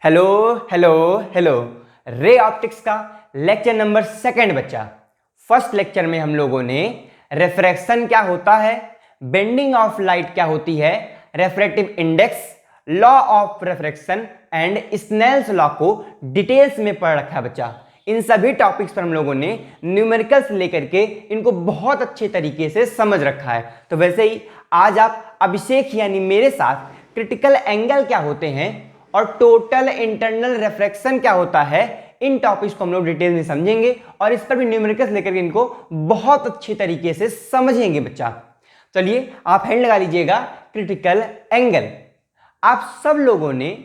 Hello hello hello. Ray optics का lecture number second बच्चा। First lecture में हम लोगों ने रिफ्रैक्शन क्या होता है, बेंडिंग ऑफ लाइट क्या होती है, refractive index, law of refraction and Snell's law को डिटेल्स में पढ़ रखा है बच्चा। इन सभी टॉपिक्स पर हम लोगों ने न्यूमेरिकल्स लेकर के इनको बहुत अच्छे तरीके से समझ रखा है। तो वैसे ही आज आप अभिषेक यानी मेरे साथ क्रिटिकल एंगल क्या होते हैं और टोटल इंटरनल रिफ्रैक्शन क्या होता है, इन टॉपिक्स को हम लोग डिटेल में समझेंगे और इस पर भी न्यूमेरिकल्स लेकर के इनको बहुत अच्छे तरीके से समझेंगे बच्चा। चलिए आप हैंड लगा लीजिएगा। क्रिटिकल एंगल आप सब लोगों ने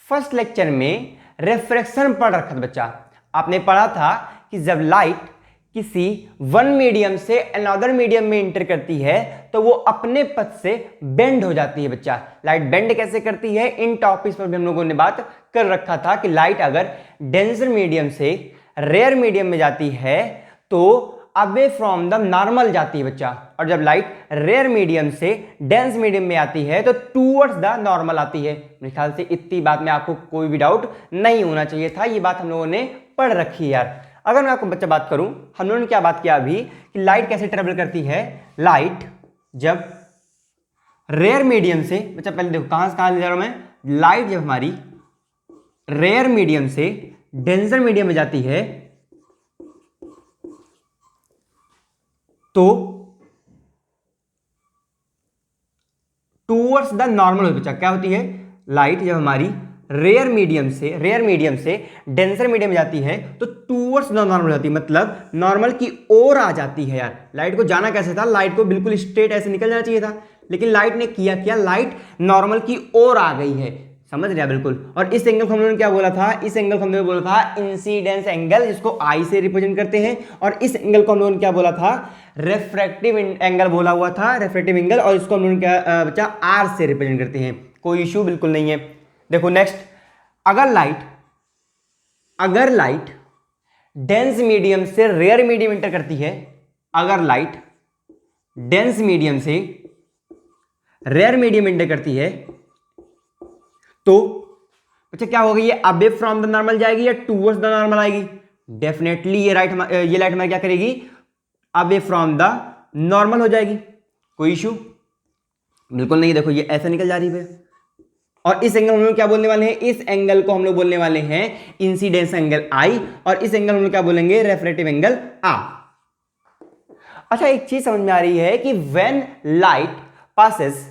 फर्स्ट लेक्चर में रिफ्रैक्शन पढ़ रखा था बच्चा। आपने पढ़ा था कि जब लाइट किसी वन मीडियम से अनदर मीडियम में इंटर करती है तो वो अपने पथ से बेंड हो जाती है बच्चा। लाइट बेंड कैसे करती है, इन टॉपिक्स पर भी हम लोगों ने बात कर रखा था कि लाइट अगर डेंसर मीडियम से रेयर मीडियम में जाती है तो अवे फ्रॉम द नॉर्मल जाती है बच्चा, और जब लाइट रेयर मीडियम से डेंस मीडियम में आती है तो टूवर्ड्स द नॉर्मल आती है। मेरे ख्याल से इतनी बात में आपको कोई भी डाउट नहीं होना चाहिए था, ये बात हम लोगों ने पढ़ रखी है यार। अगर मैं आपको बच्चा बात करूं, हम लोगों ने क्या बात किया अभी कि लाइट कैसे ट्रेवल करती है। लाइट जब रेयर मीडियम से, बच्चा पहले देखो कहां से कहां ले जा रहा हूं मैं, लाइट जब हमारी रेयर मीडियम से डेंसर मीडियम में जाती है तो टूवर्ड्स द नॉर्मल बच्चा क्या होती है। लाइट जब हमारी रेयर मीडियम से डेंसर मीडियम में जाती है तो टूवर्ड्स द नॉर्मल जाती है, मतलब नॉर्मल की ओर आ जाती है यार। लाइट को जाना कैसे था, लाइट को बिल्कुल स्ट्रेट ऐसे निकल जाना चाहिए था, लेकिन लाइट ने क्या लाइट नॉर्मल की ओर आ गई है, समझ रहे बिल्कुल। और इस एंगल को हम लोगों ने क्या बोला था, इस एंगल को हमने बोला था इंसिडेंस एंगल, जिसको आई से रिप्रेजेंट करते हैं। और इस एंगल को हम लोगों ने क्या बोला था, रिफ्रैक्टिव एंगल बोला हुआ था, रिफ्रैक्टिव एंगल, और इसको हम लोगों ने क्या बच्चा आर से रिप्रेजेंट करते हैं। कोई इशू बिल्कुल नहीं है। देखो नेक्स्ट, अगर लाइट डेंस मीडियम से रेयर मीडियम इंटर करती है, अगर लाइट डेंस मीडियम से रेयर मीडियम इंटर करती है तो अच्छा क्या होगी, ये अबे फ्रॉम द नॉर्मल जाएगी या टूवर्ड्स द नॉर्मल आएगी। डेफिनेटली ये लाइट हमारी क्या करेगी, अबे फ्रॉम द नॉर्मल हो जाएगी। कोई इशू बिल्कुल नहीं। देखो ये ऐसे निकल जा रही है, और इस एंगल हम लोग क्या बोलने वाले हैं, इस एंगल को हम लोग बोलने वाले हैं इंसिडेंस एंगल आई, और इस एंगल हम लोग क्या बोलेंगे, रेफ्रैक्टिव एंगल आ। अच्छा एक चीज समझ में आ रही है कि when light passes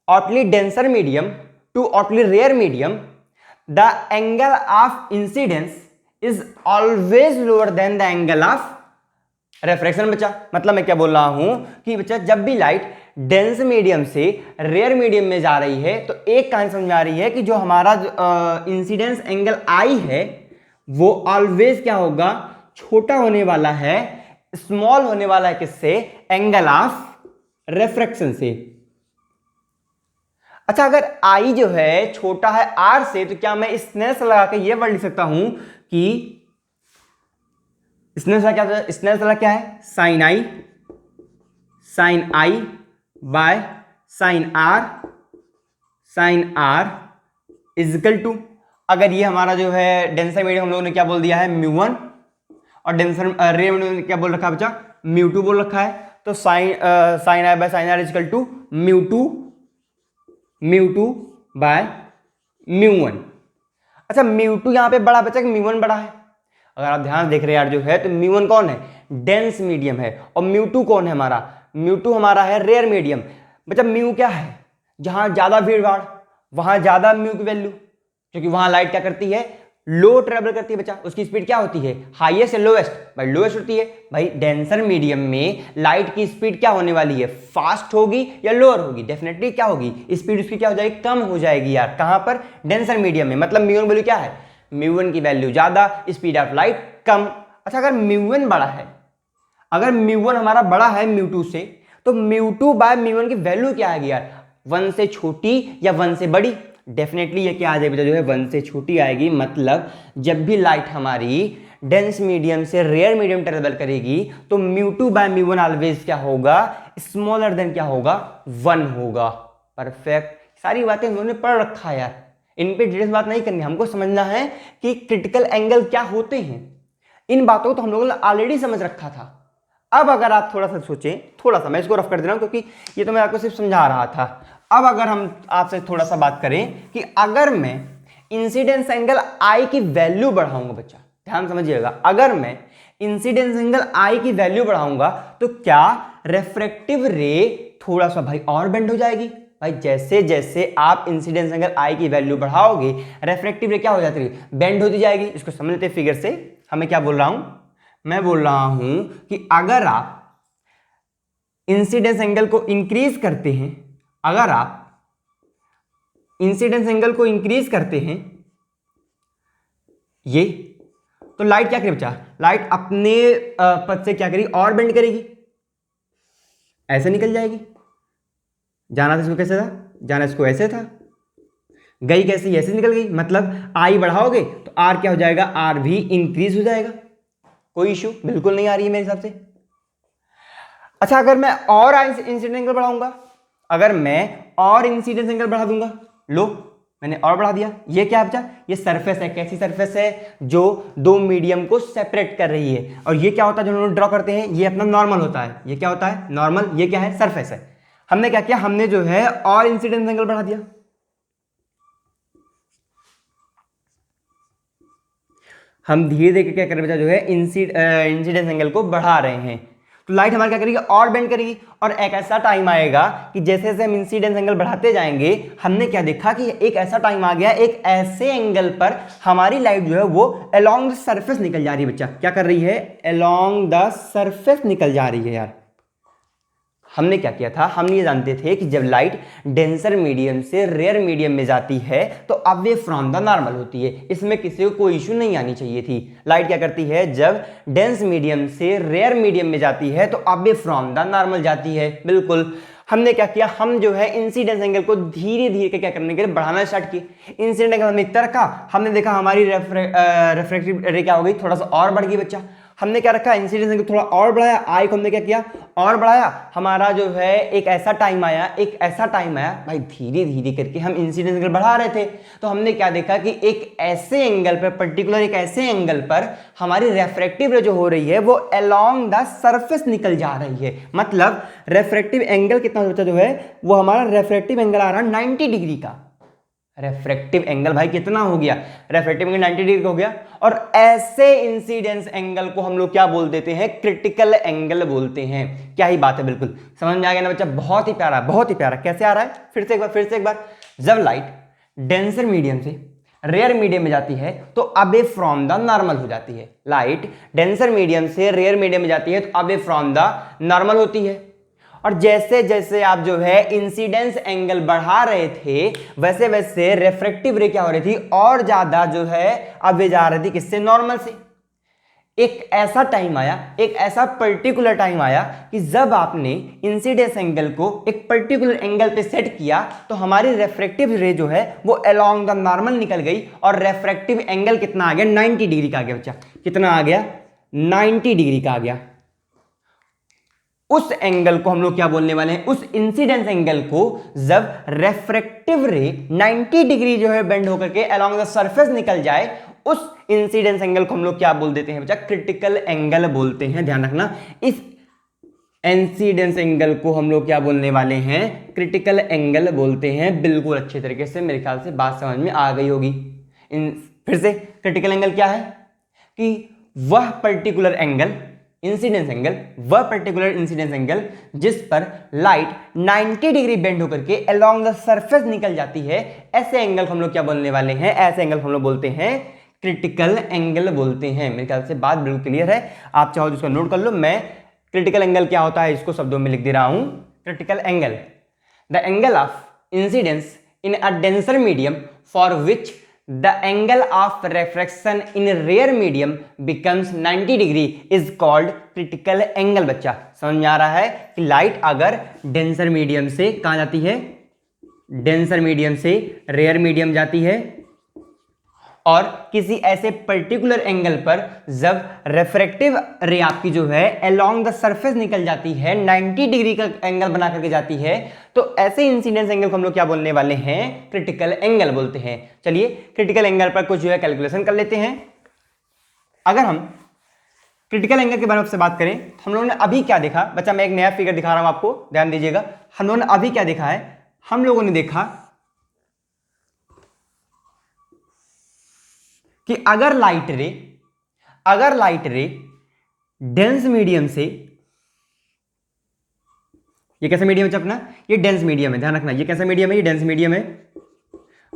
outly denser medium to outly rare medium the angle of incidence is always lower than the angle of refraction बच्चा। मतलब मैं क्या बोल रहा हूं कि बच्चा जब भी लाइट डेंस मीडियम से रेयर मीडियम में जा रही है तो एक कहानी समझ में आ रही है कि जो हमारा इंसिडेंस एंगल आई है वो ऑलवेज क्या होगा, छोटा होने वाला है, स्मॉल होने वाला है किससे, एंगल ऑफ रिफ्रैक्शन से। अच्छा अगर आई जो है छोटा है आर से, तो क्या मैं स्नेल्स लगा के ये वर्ड लिख सकता हूं कि स्नेल्स क्या है, sine I by sine are is equal to, अगर ये हमारा जो है डेंसर मीडियम हम लोगों ने क्या बोल दिया है म्यू1, और डेंसर रेयर मीडियम क्या बोल रखा है बच्चा, म्यू2 बोल रखा है, तो sine I by sine are is equal to mu two by mu one. अच्छा म्यू2 यहां पे बड़ा बच्चा कि म्यू1 बड़ा है, अगर आप ध्यान देख रहे हैं यार जो है, तो म्यू1 कौन है, डेंस मीडियम है, और म्यू2 कौन है हमारा, म्यू2 हमारा है रेयर मीडियम। मतलब म्यू क्या है, जहां ज्यादा भीड़ भाड़ वहां ज्यादा म्यू की वैल्यू, क्योंकि वहां लाइट क्या करती है, लो ट्रेवल करती है बच्चा, उसकी स्पीड क्या होती है, हाईएस्ट या लोएस्ट, भाई लोएस्ट होती है। भाई डेंसर मीडियम में लाइट की स्पीड क्या होने वाली है, फास्ट होगी या लोअर होगी, डेफिनेटली क्या होगी, स्पीड उसकी क्या हो जाएगी, कम हो जाएगी यार। कहां पर, डेंसर मीडियम में, मतलब म्यू1 वैल्यू क्या है, म्यू1 की वैल्यू ज्यादा, स्पीड ऑफ लाइट कम। अच्छा अगर म्यू1 बड़ा है, अगर म्यू1 हमारा बड़ा है म्यू2 से, तो म्यू2 बाय म्यू1 की वैल्यू क्या आएगी यार, 1 से छोटी या 1 से बड़ी, डेफिनेटली ये क्या आ जाएगी जो है 1 से छोटी आएगी। मतलब जब भी लाइट हमारी डेंस मीडियम से रेयर मीडियम ट्रेवल करेगी तो म्यू2 बाय म्यू1 ऑलवेज क्या होगा, स्मॉलर देन क्या होगा, 1 होगा। परफेक्ट, सारी बातें हम लोगों ने पढ़ रखा है यार। इन पे डिटेल्स बात नहीं करनी, हमको समझना है कि क्रिटिकल एंगल क्या होते हैं। इन बातों को तो हम लोगों ने ऑलरेडी समझ रखा था। अब अगर आप थोड़ा सा सोचें, थोड़ा सा मैं इसको रफ कर दे रहा हूं क्योंकि ये तो मैं आपको सिर्फ समझा रहा था। अब अगर हम आपसे थोड़ा सा बात करें कि अगर मैं इंसिडेंस एंगल आई की वैल्यू बढ़ाऊंगा, बच्चा ध्यान समझिएगा, अगर मैं इंसिडेंस एंगल आई की वैल्यू बढ़ाऊंगा तो क्या रिफ्रैक्टिव रे थोड़ा सा भाई और बेंड हो जाएगी? भाई जैसे जैसे आप इंसिडेंस एंगल आई की वैल्यू बढ़ाओगे रिफ्रैक्टिव रे क्या हो जाती है? बेंड होती जाएगी। इसको समझ लेते फिगर से। हमें क्या बोल रहा हूं? मैं बोल रहा हूं कि अगर आप इंसिडेंस एंगल को इंक्रीज करते हैं, अगर आप इंसिडेंस एंगल को इंक्रीज करते हैं ये, तो लाइट क्या करेगी बच्चा? लाइट अपने पथ से क्या करेगी? और बेंड करेगी, ऐसे निकल जाएगी। जाना था इसको कैसे था? जाना इसको ऐसे था, गई कैसे? ऐसे निकल गई। मतलब आई बढ़ाओगे तो आर क्या हो जाएगा? आर भी इंक्रीज हो जाएगा। कोई इश्यू बिल्कुल नहीं आ रही है मेरे हिसाब से। अच्छा, अगर मैं और इंसिडेंस एंगल बढ़ाऊंगा, अगर मैं और इंसिडेंस एंगल बढ़ा दूंगा, लो मैंने और बढ़ा दिया। ये क्या है बच्चा? ये सरफेस है। कैसी सरफेस है? जो दो मीडियम को सेपरेट कर रही है। और ये क्या होता है जो हम लोग ड्रॉ करते हैं? ये अपना नॉर्मल होता है। ये क्या होता है? नॉर्मल। ये क्या है? सरफेस है। हमने क्या किया? हमने जो है और इंसिडेंस एंगल बढ़ा दिया। हम धीरे धीरे क्या कर रहे हैं बच्चा? जो है इंसिडेंस एंगल को बढ़ा रहे हैं। तो लाइट हमारी क्या करेगी? और बेंड करेगी। और एक ऐसा टाइम आएगा कि जैसे जैसे हम इंसिडेंस एंगल बढ़ाते जाएंगे, हमने क्या देखा कि एक ऐसा टाइम आ गया, एक ऐसे एंगल पर हमारी लाइट जो है वो अलोंग द सरफेस निकल जा रही है। बच्चा क्या कर रही है? अलोंग द सरफेस निकल जा रही है। यार हमने क्या किया था? हम ये जानते थे कि जब लाइट डेंसर मीडियम से रेयर मीडियम में जाती है तो अवे फ्रॉम द नॉर्मल होती है। इसमें किसी को कोई इशू नहीं आनी चाहिए थी। लाइट क्या करती है? जब डेंस मीडियम से रेयर मीडियम में जाती है तो अवे फ्रॉम द नॉर्मल जाती है। बिल्कुल। हमने क्या किया? हम जो है इंसिडेंस एंगल को धीरे धीरे क्या करने के लिए बढ़ाना स्टार्ट किए। इंसिडेंस एंगल हमने इतना रखा, हमने देखा हमारी रिफ्रैक्टिव रे क्या हो गई? थोड़ा सा और बढ़ गई। बच्चा हमने क्या रखा? इंसिडेंस एंगल थोड़ा और बढ़ाया, आई को हमने क्या किया? और बढ़ाया। हमारा जो है एक ऐसा टाइम आया, एक ऐसा टाइम आया भाई, धीरे धीरे करके हम इंसिडेंस एंगल बढ़ा रहे थे तो हमने क्या देखा कि एक ऐसे एंगल पर, पर्टिकुलर एक ऐसे एंगल पर हमारी रिफ्रैक्टिव रे जो हो रही है वो अलोंग द सरफेस निकल जा रही है। मतलब रिफ्रैक्टिव एंगल कितना बच्चा जो है वो हमारा रिफ्रैक्टिव एंगल आ रहा है 90 डिग्री का। रेफ्रेक्टिव एंगल भाई कितना हो गया? रेफ्रेक्टिव एंगल 90 डिग्री हो गया। और ऐसे इंसिडेंस एंगल को हम लोग क्या बोल देते हैं? क्रिटिकल एंगल बोलते हैं। क्या ही बात है, बिल्कुल समझ में आ गया ना बच्चा? बहुत ही प्यारा, बहुत ही प्यारा। कैसे आ रहा है? फिर से एक बार। जब लाइट डेंसर मीडियम से रेयर मीडियम में जाती है तो अवे फ्रॉम द नॉर्मल हो जाती है। लाइट डेंसर मीडियम से रेयर मीडियम में जाती है तो अवे फ्रॉम द नॉर्मल होती है। और जैसे जैसे आप जो है इंसिडेंस एंगल बढ़ा रहे थे वैसे वैसे रिफ्रैक्टिव रे क्या हो रही थी? और ज्यादा जो है अब जा रही थी किससे? नॉर्मल से। एक ऐसा टाइम आया, एक ऐसा पर्टिकुलर टाइम आया कि जब आपने इंसिडेंस एंगल को एक पर्टिकुलर एंगल पे सेट किया तो हमारी रिफ्रैक्टिव रे जो है वो अलोंग द नॉर्मल निकल गई और रिफ्रैक्टिव एंगल कितना आ गया? 90 डिग्री का आ गया। बच्चा कितना आ गया? 90 डिग्री का आ गया। उस एंगल को हम लोग क्या बोलने वाले हैं? उस इंसिडेंस एंगल को जब रिफ्रैक्टिव रे 90 डिग्री जो है बेंड होकर के अलोंग द सरफेस निकल जाए, उस इंसिडेंस एंगल को हम लोग क्या बोल देते हैं बच्चा? क्रिटिकल एंगल बोलते हैं। ध्यान रखना, इस इंसिडेंस एंगल को हम लोग क्या बोलने वाले हैं? क्रिटिकल एंगल बोलते हैं। बिल्कुल अच्छे तरीके से मेरे ख्याल से बात समझ में आ गई होगी। फिर से, क्रिटिकल एंगल क्या है? कि वह पर्टिकुलर एंगल, इंसिडेंस एंगल, वह पर्टिकुलर इंसिडेंस एंगल जिस पर लाइट 90 डिग्री बेंड होकर के अलोंग द सरफेस निकल जाती है, ऐसे एंगल को हम लोग क्या बोलने वाले हैं? ऐसे एंगल को हम लोग बोलते हैं क्रिटिकल एंगल बोलते हैं। मेरे ख्याल से बात बिल्कुल क्लियर है। आप चाहो तो इसको नोट कर लो। मैं क्रिटिकल एंगल क्या होता है इसको शब्दों में लिख दे रहा हूं। Critical angle, the angle of incidence in a denser medium for which the angle of refraction in rare medium becomes 90 degree is called critical angle। बच्चा समझ में आ रहा है कि लाइट अगर डेंसर मीडियम से कहां जाती है? डेंसर मीडियम से रेयर मीडियम जाती है और किसी ऐसे पर्टिकुलर एंगल पर जब रिफ्रैक्टिव रे आपकी जो है अलोंग द सरफेस निकल जाती है, 90 डिग्री का एंगल बना करके जाती है, तो ऐसे इंसिडेंस एंगल को हम लोग क्या बोलने वाले हैं? क्रिटिकल एंगल बोलते हैं। चलिए क्रिटिकल एंगल पर कुछ जो है कैलकुलेशन कर लेते हैं। अगर हम क्रिटिकल एंगल के बारे में आपसे बात करें तो हम लोगों ने अभी क्या देखा बच्चा, मैं एक नया फिगर दिखा रहा हूं आपको, ध्यान दीजिएगा। हम लोगों ने अभी क्या देखा है? हम लोगों ने देखा कि अगर लाइट रे डेंस मीडियम से, ये कैसा मीडियम है अपना? ये डेंस मीडियम है, ध्यान रखना, ये कैसा मीडियम है? ये डेंस मीडियम है।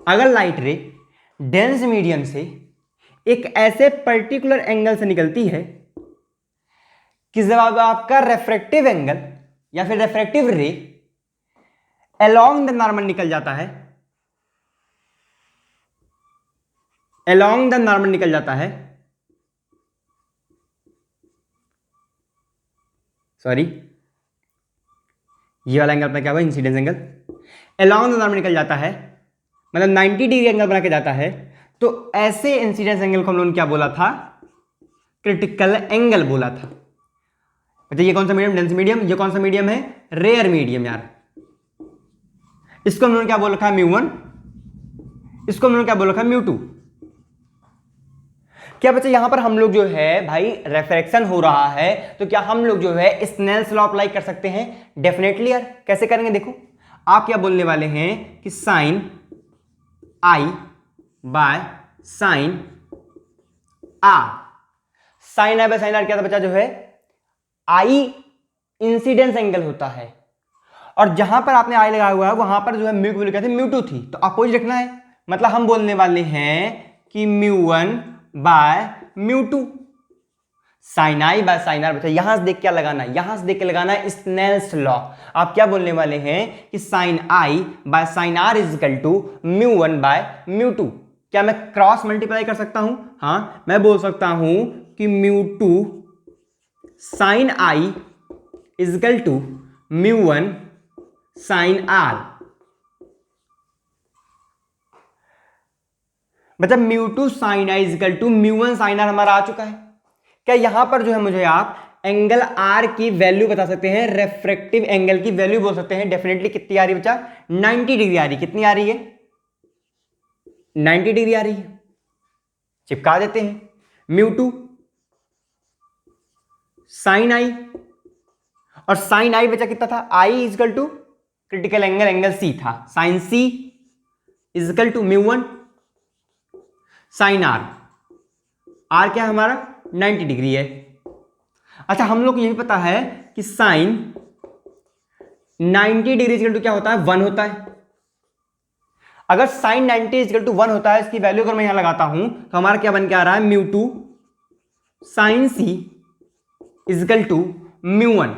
अगर लाइट रे डेंस मीडियम से एक ऐसे पर्टिकुलर एंगल से निकलती है कि जब आपका रेफ्रेक्टिव एंगल या फिर रेफ्रेक्टिव रे अलोंग द नॉर्मल निकल जाता है, अलोंग द नॉर्मल निकल जाता है, सॉरी ये वाला एंगल अपना क्या हुआ? Incidence angle. Along the normal निकल जाता है मतलब 90 डिग्री एंगल बना के जाता है, तो ऐसे इंसिडेंस एंगल को हम लोगों ने क्या बोला था? क्रिटिकल एंगल बोला था। अच्छा ये कौन सा मीडियम? Dense medium. ये कौन सा मीडियम है? रेयर मीडियम यार। इसको हम लोगों ने क्या बोल रखा है? म्यू1। इसको हम लोगों ने क्या बोल रखा है? म्यू2। क्या बच्चे यहां पर हम लोग जो है भाई रिफ्रैक्शन हो रहा है, तो क्या हम लोग जो है स्नेल्स लॉ अप्लाई कर सकते हैं? डेफिनेटली यार। कैसे करेंगे? देखो आप क्या बोलने वाले हैं कि sine I by sine r. Sine I by sine r क्या था बच्चा? जो है आई इंसिडेंस एंगल होता है, और जहां पर आपने आई लगाया हुआ है वहां पर जो है म्यू की वैल्यू क्या थी? म्यू2 थी, तो अपोजिट रखना है। मतलब हम बोलने वाले हैं कि mu one by mu two. Sine I by sine R बच्चा यहां से देख क्या लगाना है? यहां से देख के लगाना है स्नेल्स लॉ। आप क्या बोलने वाले हैं कि sine I by sine R is equal to mu one by mu two. क्या मैं क्रॉस मल्टीप्लाई कर सकता हूं? हाँ, मैं बोल सकता हूं कि mu two sine I is equal to mu one sine R. मतलब mu two sine I is equal to mu one sine R हमारा आ चुका है। क्या यहां पर जो है मुझे आप एंगल आर की वैल्यू बता सकते हैं? रेफ्रेक्टिव एंगल की वैल्यू बोल सकते हैं। डेफिनेटली कितनी आ रही है बच्चा? 90 डिग्री आ रही है। कितनी आ रही है? 90 डिग्री आ रही है। चिपका देते हैं म्यू2 साइन आई, और साइन आई बचा कितना था? I is equal to critical angle, angle C था, sine C is equal to mu one sine R. R क्या है हमारा? 90 डिग्री है। अच्छा हम लोग को यह भी पता है कि साइन 90 डिग्री इक्वल टू क्या होता है? 1 होता है। अगर साइन 90 इक्वल टू 1 होता है, इसकी वैल्यू अगर मैं यहां लगाता हूं तो हमारा क्या बन के आ रहा है? Mu two sine C is equal to mu one,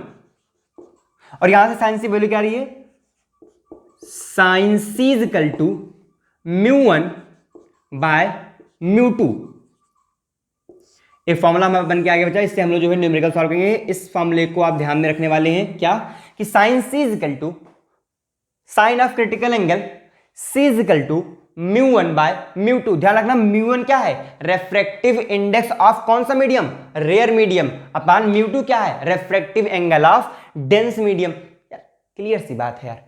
और यहां से साइन सी वैल्यू क्या आ रही है? Sine C is equal to mu one by mu two. एक फॉर्मूला बन के आ गया बच्चा, इससे हम लोग जो है न्यूमेरिकल सॉल्व करेंगे। इस फॉर्मूले को आप ध्यान में रखने वाले हैं क्या? कि sine C is equal to sine of critical angle C is equal to mu one by mu two. ध्यान रखना म्यू1 क्या है? रेफ्रेक्टिव इंडेक्स ऑफ कौन सा मीडियम? Rare medium. अपॉन म्यू2 क्या है? Refractive angle of dense medium. यार क्लियर सी बात है यार।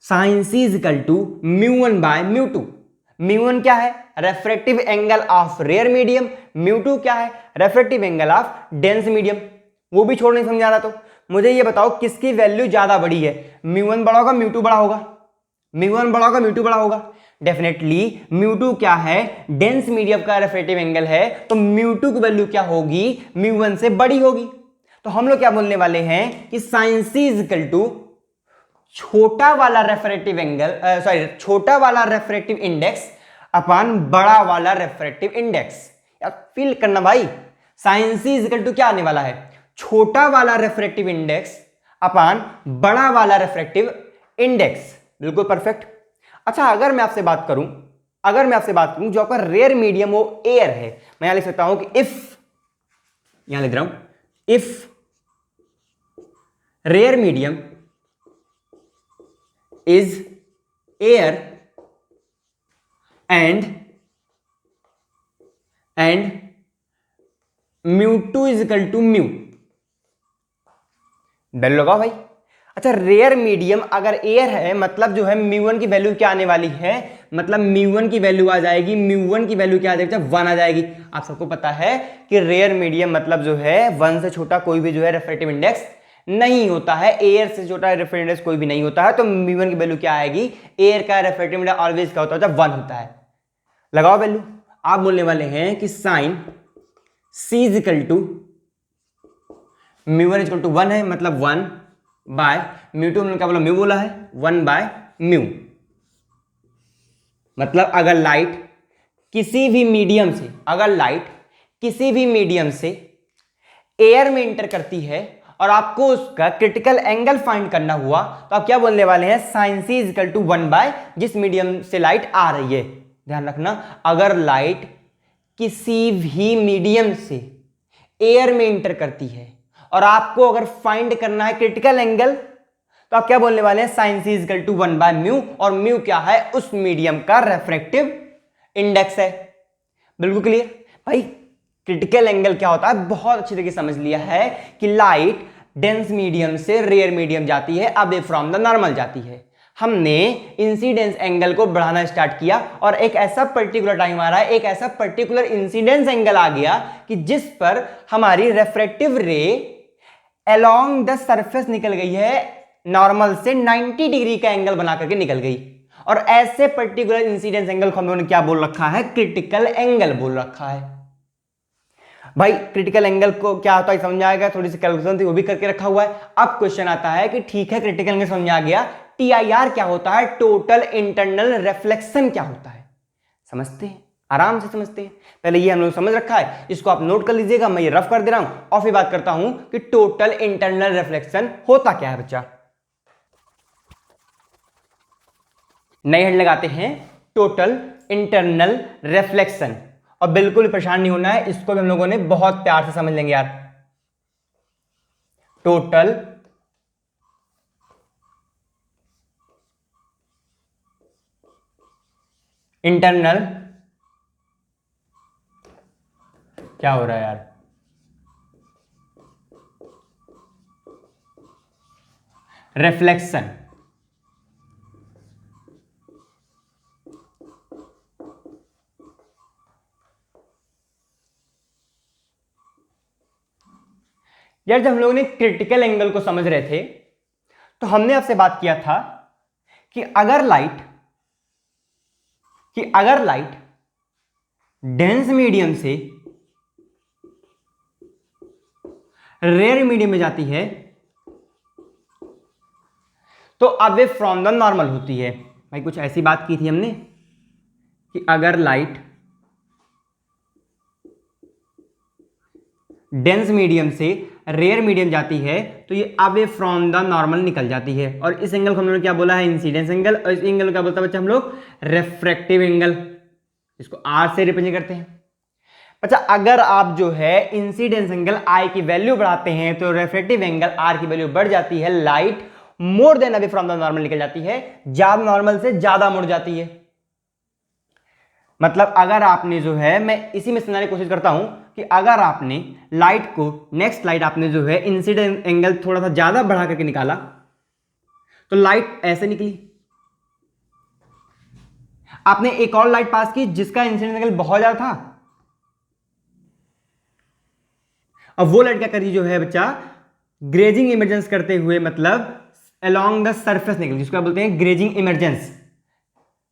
Sine C is equal to mu one by mu two. Mu one क्या है? Refractive angle of rare medium. Mu two क्या है? Refractive angle of dense medium. वो भी छोड़ नहीं समझा रहा तो मुझे ये बताओ किसकी वैल्यू ज्यादा बड़ी है? म्यू1 बड़ा होगा, म्यू2 बड़ा होगा? म्यू1 बड़ा होगा, म्यू2 बड़ा होगा? डेफिनेटली म्यू2 क्या है? डेंस मीडियम का रेफ्रेक्टिव एंगल है, तो म्यू2 की वैल्यू क्या होगी? म्यू1 से बड़ी होगी। तो हम लोग क्या बोलने वाले हैं कि sine C is equal to छोटा वाला रेफ्रेक्टिव एंगल, सॉरी छोटा वाला रेफ्रेक्टिव इंडेक्स अपॉन बड़ा वाला रेफ्रेक्टिव इंडेक्स। यार फील करना भाई, sine C is equal to क्या आने वाला है? छोटा वाला रेफ्रेक्टिव इंडेक्स अपॉन बड़ा वाला रेफ्रेक्टिव इंडेक्स। बिल्कुल परफेक्ट। अच्छा अगर मैं आपसे बात करूं जो आपका रेयर मीडियम वो एयर है, मैं यहां लिख सकता हूं कि इफ, यहां लिख रहा हूं if rare medium is air and and mu two is equal to mu. डर लगा भाई। अच्छा, रेयर मीडियम अगर एयर है मतलब जो है म्यू1 की वैल्यू क्या आने वाली है, मतलब म्यू1 की वैल्यू आ जाएगी, म्यू1 की वैल्यू क्या आ जाएगी, 1 आ जाएगी। आप सबको पता है कि रेयर मीडियम मतलब जो है 1 से छोटा कोई भी जो है रिफ्रैक्टिव इंडेक्स नहीं होता है, एयर से छोटा रिफ्रैक्टिव इंडेक्स कोई भी नहीं होता है। तो म्यू1 की वैल्यू क्या आएगी, एयर का रिफ्रैक्टिव इंडेक्स ऑलवेज क्या होता है, जब 1 होता है। लगाओ वैल्यू। आप बोलने वाले हैं कि sine C is equal to mu one is equal to 1 है, मतलब 1 बाय म्यू टू, क्या बोला, म्यू बोला है, 1 बाय म्यू। मतलब अगर लाइट किसी भी मीडियम से, अगर लाइट किसी भी मीडियम से एयर में इंटर करती है और आपको उसका क्रिटिकल एंगल फाइंड करना हुआ, तो आप क्या बोलने वाले हैं, sine C is equal to 1 by जिस मीडियम से लाइट आ रही है। ध्यान रखना, अगर लाइट किसी भी मीडियम से एयर में इंटर करती है और आपको अगर फाइंड करना है क्रिटिकल एंगल, तो आप क्या बोलने वाले हैं, sine C is equal to 1 by mu, और म्यू क्या है, उस मीडियम का रिफ्रैक्टिव इंडेक्स है। बिल्कुल क्लियर भाई। क्रिटिकल एंगल क्या होता है, बहुत अच्छी तरीके से समझ लिया है कि लाइट डेंस मीडियम से रेयर मीडियम जाती है, अवे फ्रॉम द नॉर्मल जाती है। हमने इंसिडेंस एंगल को बढ़ाना स्टार्ट किया और एक ऐसा पर्टिकुलर टाइम आ रहा है, एक ऐसा पर्टिकुलर इंसिडेंस एंगल आ गया कि जिस पर हमारी रिफ्रैक्टिव रे अलोंग द सरफेस निकल गई है, नॉर्मल से 90 डिग्री का एंगल बना करके निकल गई। और ऐसे पर्टिकुलर इंसिडेंस एंगल को हम लोगों ने क्या बोल रखा है, क्रिटिकल एंगल बोल रखा है। भाई क्रिटिकल एंगल को क्या होता है समझ आएगा, थोड़ी सी कैलकुलेशन थी वो भी करके रखा हुआ है। अब क्वेश्चन आता है कि ठीक है क्रिटिकल एंगल समझ आ गया, टीआईआर क्या होता है, टोटल इंटरनल रिफ्लेक्शन क्या होता है, समझते हैं, आराम से समझते हैं। पहले ये हम लोग समझ रखा है, इसको आप नोट कर लीजिएगा, मैं ये रफ कर दे रहा हूं और फिर बात करता हूं कि टोटल इंटरनल रिफ्लेक्शन होता क्या है। बच्चा नई हेड लगाते हैं, टोटल इंटरनल रिफ्लेक्शन, और बिल्कुल परेशान नहीं होना है, इसको भी हम लोगों ने बहुत प्यार से समझ लेंगे यार। टोटल इंटरनल, क्या हो रहा है यार, रिफ्लेक्शन। यार जब हम लोगों ने क्रिटिकल एंगल को समझ रहे थे तो हमने आपसे बात किया था कि अगर लाइट डेंस मीडियम से रेयर मीडियम में जाती है तो अवे फ्रॉम द नॉर्मल होती है। भाई कुछ ऐसी बात की थी हमने कि अगर लाइट डेंस मीडियम से रेयर मीडियम जाती है तो ये अवे फ्रॉम द नॉर्मल निकल जाती है, और इस एंगल को हम लोगों ने क्या बोला है, इंसिडेंस एंगल, और इस एंगल को क्या बोलता है बच्चा हम लोग, रिफ्रैक्टिव एंगल, इसको आर से रिप्रेजेंट करते हैं। अच्छा अगर आप जो है इंसिडेंस एंगल आई की वैल्यू बढ़ाते हैं तो रिफ्रैक्टिव एंगल आर की वैल्यू बढ़ जाती है, light more than away from the normal निकल जाती है, ज्यादा नॉर्मल से ज्यादा मुड़ जाती है। मतलब अगर आपने जो है, मैं इसी में समझाने की कोशिश करता हूं कि अगर आपने लाइट को, नेक्स्ट लाइट आपने जो है इंसिडेंट एंगल थोड़ा सा ज्यादा बढ़ा करके निकाला तो लाइट ऐसे निकली। आपने एक और लाइट पास की जिसका इंसिडेंट एंगल बहुत ज्यादा था, अब वो लाइट क्या करी जो है बच्चा, ग्रेजिंग इमरजेंस करते हुए, मतलब अलोंग द सरफेस निकल, जिसको बोलते हैं grazing emergence,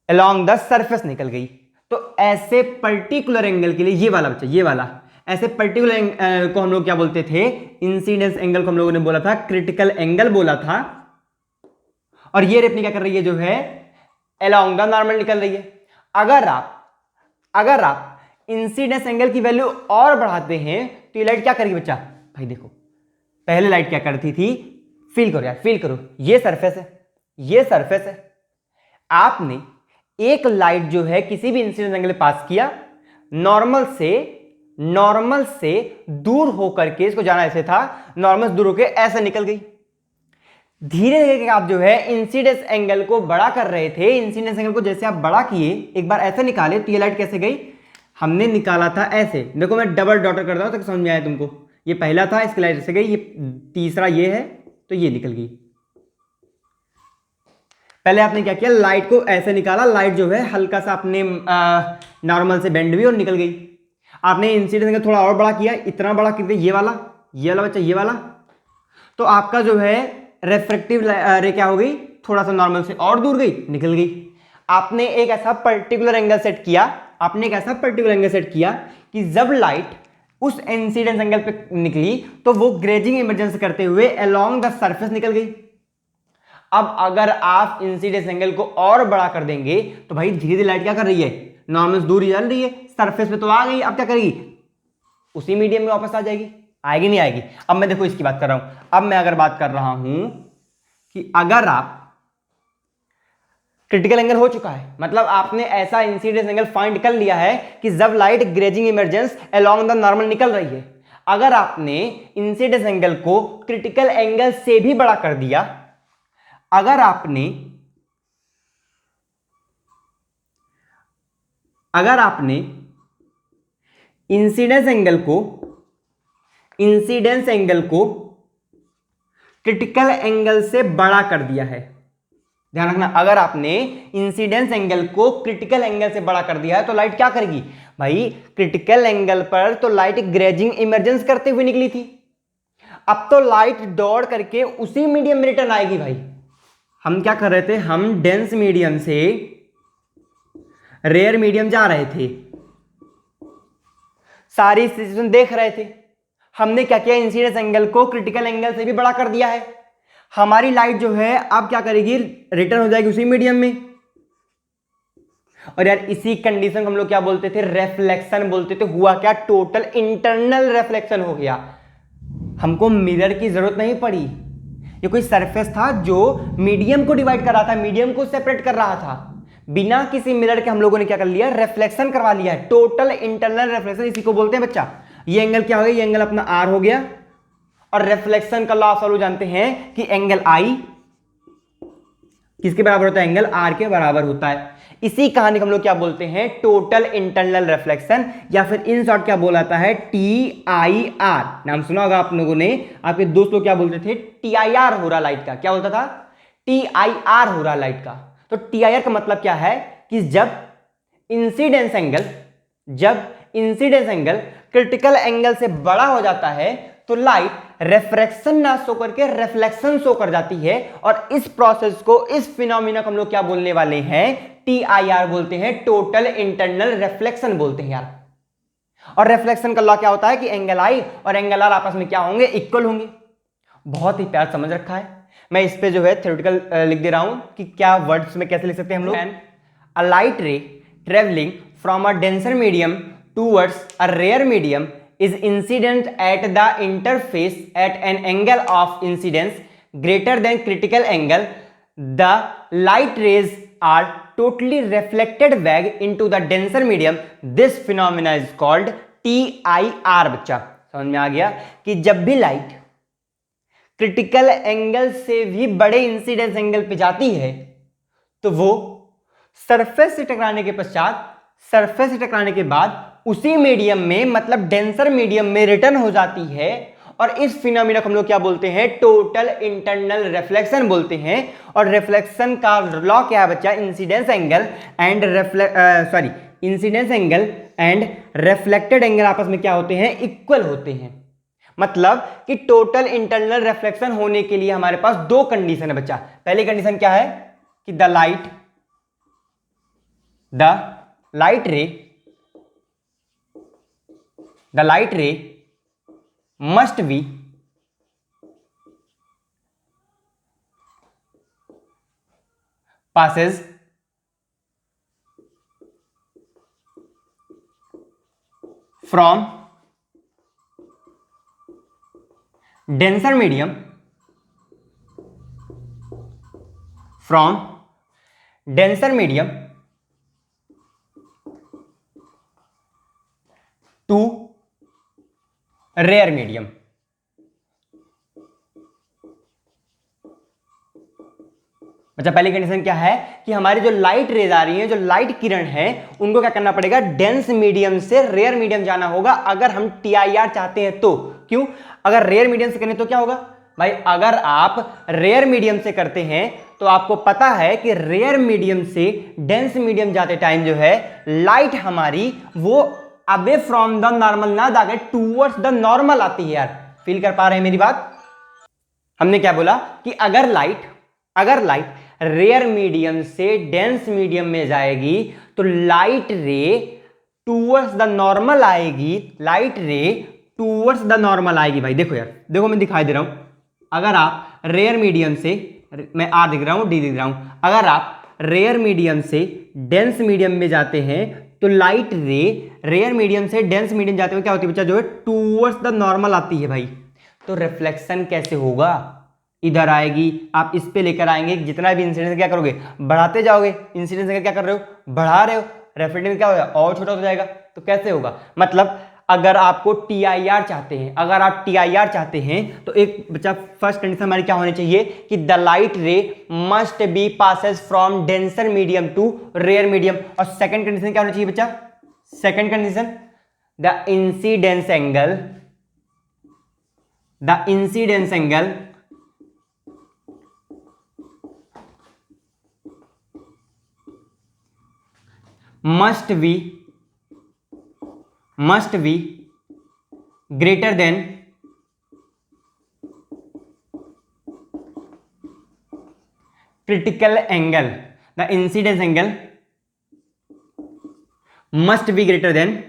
along the surface निकल गई। तो ऐसे पर्टिकुलर एंगल के लिए ये वाला बच्चा, ये वाला ऐसे पर्टिकुलर एंगल को हम लोग क्या बोलते थे, इंसिडेंस एंगल को हम लोगों ने बोला था क्रिटिकल एंगल बोला था। और ये रेपनी क्या कर रही है जो है, अलोंग द नॉर्मल निकल रही है। अगर आप इंसिडेंस एंगल की वैल्यू और बढ़ाते हैं तो ये लाइट क्या करेगी बच्चा, भाई देखो पहले लाइट क्या करती थी, फील करो यार, फील करो, ये सरफेस है, ये सरफेस है, आपने एक लाइट जो है किसी भी इंसिडेंस एंगल पास किया, नॉर्मल से दूर होकर के, इसको जाना ऐसे था, नॉर्मल से दूर होकर ऐसे निकल गई। धीरे धीरे आप जो है इंसिडेंस एंगल को बड़ा कर रहे थे, इंसिडेंस एंगल को जैसे आप बड़ा किए, एक बार ऐसे निकाले तो ये लाइट कैसे गई, हमने निकाला था ऐसे, देखो मैं डबल डॉटर करता हूं ताकि समझ में आए तुमको। ये पहला था, इसकी लाइट ऐसे गई, ये तीसरा ये है, तो ये निकल गई। पहले आपने क्या किया, लाइट को ऐसे निकाला, लाइट जो है हल्का सा अपने नॉर्मल से बेंड हुई और निकल गई। आपने इंसिडेंस एंगल थोड़ा और बड़ा किया, इतना बड़ा किया, ये वाला बच्चा, ये वाला, तो आपका जो है रिफ्रैक्टिव रे क्या हो गई, थोड़ा सा नॉर्मल से और दूर गई, निकल गई। आपने एक ऐसा पर्टिकुलर एंगल सेट किया, कि जब लाइट उस इंसिडेंस एंगल पे निकली तो वो ग्रेजिंग इमर्जेंस करते हुए अलोंग द सरफेस निकल गई। अब अगर आप इंसिडेंस एंगल को और बड़ा कर देंगे तो भाई धीरे धीरे लाइट क्या कर रही है, नॉर्मल से दूर चल रही है, सरफेस पे तो आ गई, अब क्या करेगी, उसी मीडियम में वापस आ जाएगी, आएगी नहीं आएगी। अब मैं देखो इसकी बात कर रहा हूं, अब मैं अगर बात कर रहा हूं कि अगर आप क्रिटिकल एंगल हो चुका है, मतलब आपने ऐसा इंसिडेंस एंगल फाइंड कर लिया है कि जब light grazing emergence along the normal निकल रही है, अगर आपने इंसिडेंस एंगल को क्रिटिकल एंगल से भी बड़ा कर दिया, अगर आपने इंसिडेंस एंगल को क्रिटिकल एंगल से बड़ा कर दिया है, ध्यान रखना, अगर आपने इंसिडेंस एंगल को क्रिटिकल एंगल से बड़ा कर दिया है तो लाइट क्या करेगी भाई, क्रिटिकल एंगल पर तो लाइट ग्रेजिंग इमर्जेंस करते हुए निकली थी, अब तो लाइट दौड़ करके उसी मीडियम में रिटर्न आएगी। भाई हम क्या कर रहे थे, हम डेंस मीडियम से रेयर मीडियम जा रहे थे, सारी सिचुएशन देख रहे थे, हमने क्या किया, इंसिडेंस एंगल को क्रिटिकल एंगल से भी बड़ा कर दिया है, हमारी लाइट जो है अब क्या करेगी, रिटर्न हो जाएगी उसी मीडियम में। और यार इसी कंडीशन को हम लोग क्या बोलते थे, रिफ्लेक्शन बोलते थे। हुआ क्या, टोटल इंटरनल रिफ्लेक्शन हो गया, हमको मिरर की जरूरत नहीं पड़ी, ये कोई सरफेस था जो मीडियम को डिवाइड कर रहा था, मीडियम को सेपरेट कर रहा था, बिना किसी मिरर के हम लोगों ने क्या कर लिया, रिफ्लेक्शन करवा लिया है, टोटल इंटरनल रिफ्लेक्शन, इसी को बोलते हैं बच्चा। ये एंगल क्या हो गया, ये एंगल अपना आर हो गया, और रिफ्लेक्शन का लॉ ऑफ सॉल्व जानते हैं कि एंगल आई किसके बराबर होता है, एंगल आर के बराबर होता है। इसी कहानी को हम लोग क्या बोलते हैं, टोटल इंटरनल रिफ्लेक्शन, या फिर इन शॉर्ट क्या बोला जाता है, TIR। नाम सुना होगा आप लोगों ने, आपके दोस्त लोग क्या बोलते थे, TIR हो रहा लाइट का, क्या बोलता था, TIR हो रहा लाइट का। तो TIR का मतलब क्या है कि जब इंसिडेंस एंगल क्रिटिकल एंगल से बड़ा हो जाता है तो लाइट रिफ्रैक्शन ना शो करके रिफ्लेक्शन शो कर जाती है, और इस प्रोसेस को, इस फिनोमिना को हम लोग क्या बोलने वाले हैं, TIR बोलते हैं, टोटल इंटरनल रिफ्लेक्शन बोलते हैं यार। और रिफ्लेक्शन का लॉ क्या होता है कि एंगल आई और एंगल आर आपस में क्या होंगे, इक्वल होंगे। बहुत ही प्यार समझ रखा है, मैं इस पे जो है थ्योरेटिकल लिख दे रहा हूं कि क्या वर्ड्स में कैसे लिख सकते हैं हम लोग। A light ray travelling from a denser medium towards a rare medium is incident at the interface at an angle of incidence greater than critical angle. The light rays are totally reflected back into the denser medium. This phenomena is called TIR। बच्चा समझ में आ गया कि जब भी light critical angle से भी बड़े इंसिडेंस एंगल पे जाती है तो वो सरफेस से टकराने के बाद उसी मीडियम में, मतलब डेंसर मीडियम में रिटर्न हो जाती है, और इस फिनोमिना को हम लोग क्या बोलते हैं, टोटल इंटरनल रिफ्लेक्शन बोलते हैं। और रिफ्लेक्शन का लॉ क्या है बच्चा, incidence angle and reflected angle आपस में क्या होते हैं, इक्वल होते हैं। मतलब कि टोटल इंटरनल रिफ्लेक्शन होने के लिए हमारे पास दो कंडीशन है बच्चा। पहली कंडीशन क्या है कि the light ray must be passes from denser medium to rare medium. बच्चा पहली कंडीशन क्या है कि हमारी जो लाइट रेज आ रही है, जो लाइट किरण है, उनको क्या करना पड़ेगा, डेंस मीडियम से रेयर मीडियम जाना होगा अगर हम TIR चाहते हैं तो। क्यों? अगर रेयर मीडियम से करें तो क्या होगा भाई, अगर आप रेयर मीडियम से करते हैं तो आपको पता है कि रेयर मीडियम से डेंस मीडियम जाते टाइम जो है लाइट हमारी वो अवे फ्रॉम द नॉर्मल ना जाके टूवर्ड्स द नॉर्मल आती है। यार फील कर पा रहे हैं मेरी बात? हमने क्या बोला कि अगर लाइट रेयर मीडियम से डेंस मीडियम में जाएगी तो light ray towards the normal आएगी, light ray towards the normal आएगी। भाई देखो यार, देखो मैं दिखाई दे रहा हूं, अगर आप रेयर मीडियम से, मैं R दिख रहा हूं, D दिख रहा हूं, अगर आप रेयर मीडियम से डेंस मीडियम में जाते हैं तो लाइट रे रेयर मीडियम से डेंस मीडियम जाते हुए क्या होती है बच्चा, जो है टूवर्ड्स द नॉर्मल आती है। भाई तो रिफ्लेक्शन कैसे होगा, इधर आएगी, आप इस पे लेकर आएंगे, जितना भी इंसिडेंस क्या करोगे, बढ़ाते जाओगे, इंसिडेंस क्या कर रहे हो, बढ़ा रहे हो, रिफ्लेक्टिव क्या होगा, और छोटा हो जाएगा। तो कैसे होगा, मतलब अगर आपको TIR चाहते हैं, अगर आप TIR चाहते हैं तो एक बच्चा फर्स्ट कंडीशन हमारी क्या होनी चाहिए कि the light ray must be passes from denser medium to rare medium. और सेकंड कंडीशन क्या होनी चाहिए बच्चा, second condition the incidence angle must be greater than critical angle. The incidence angle must be greater than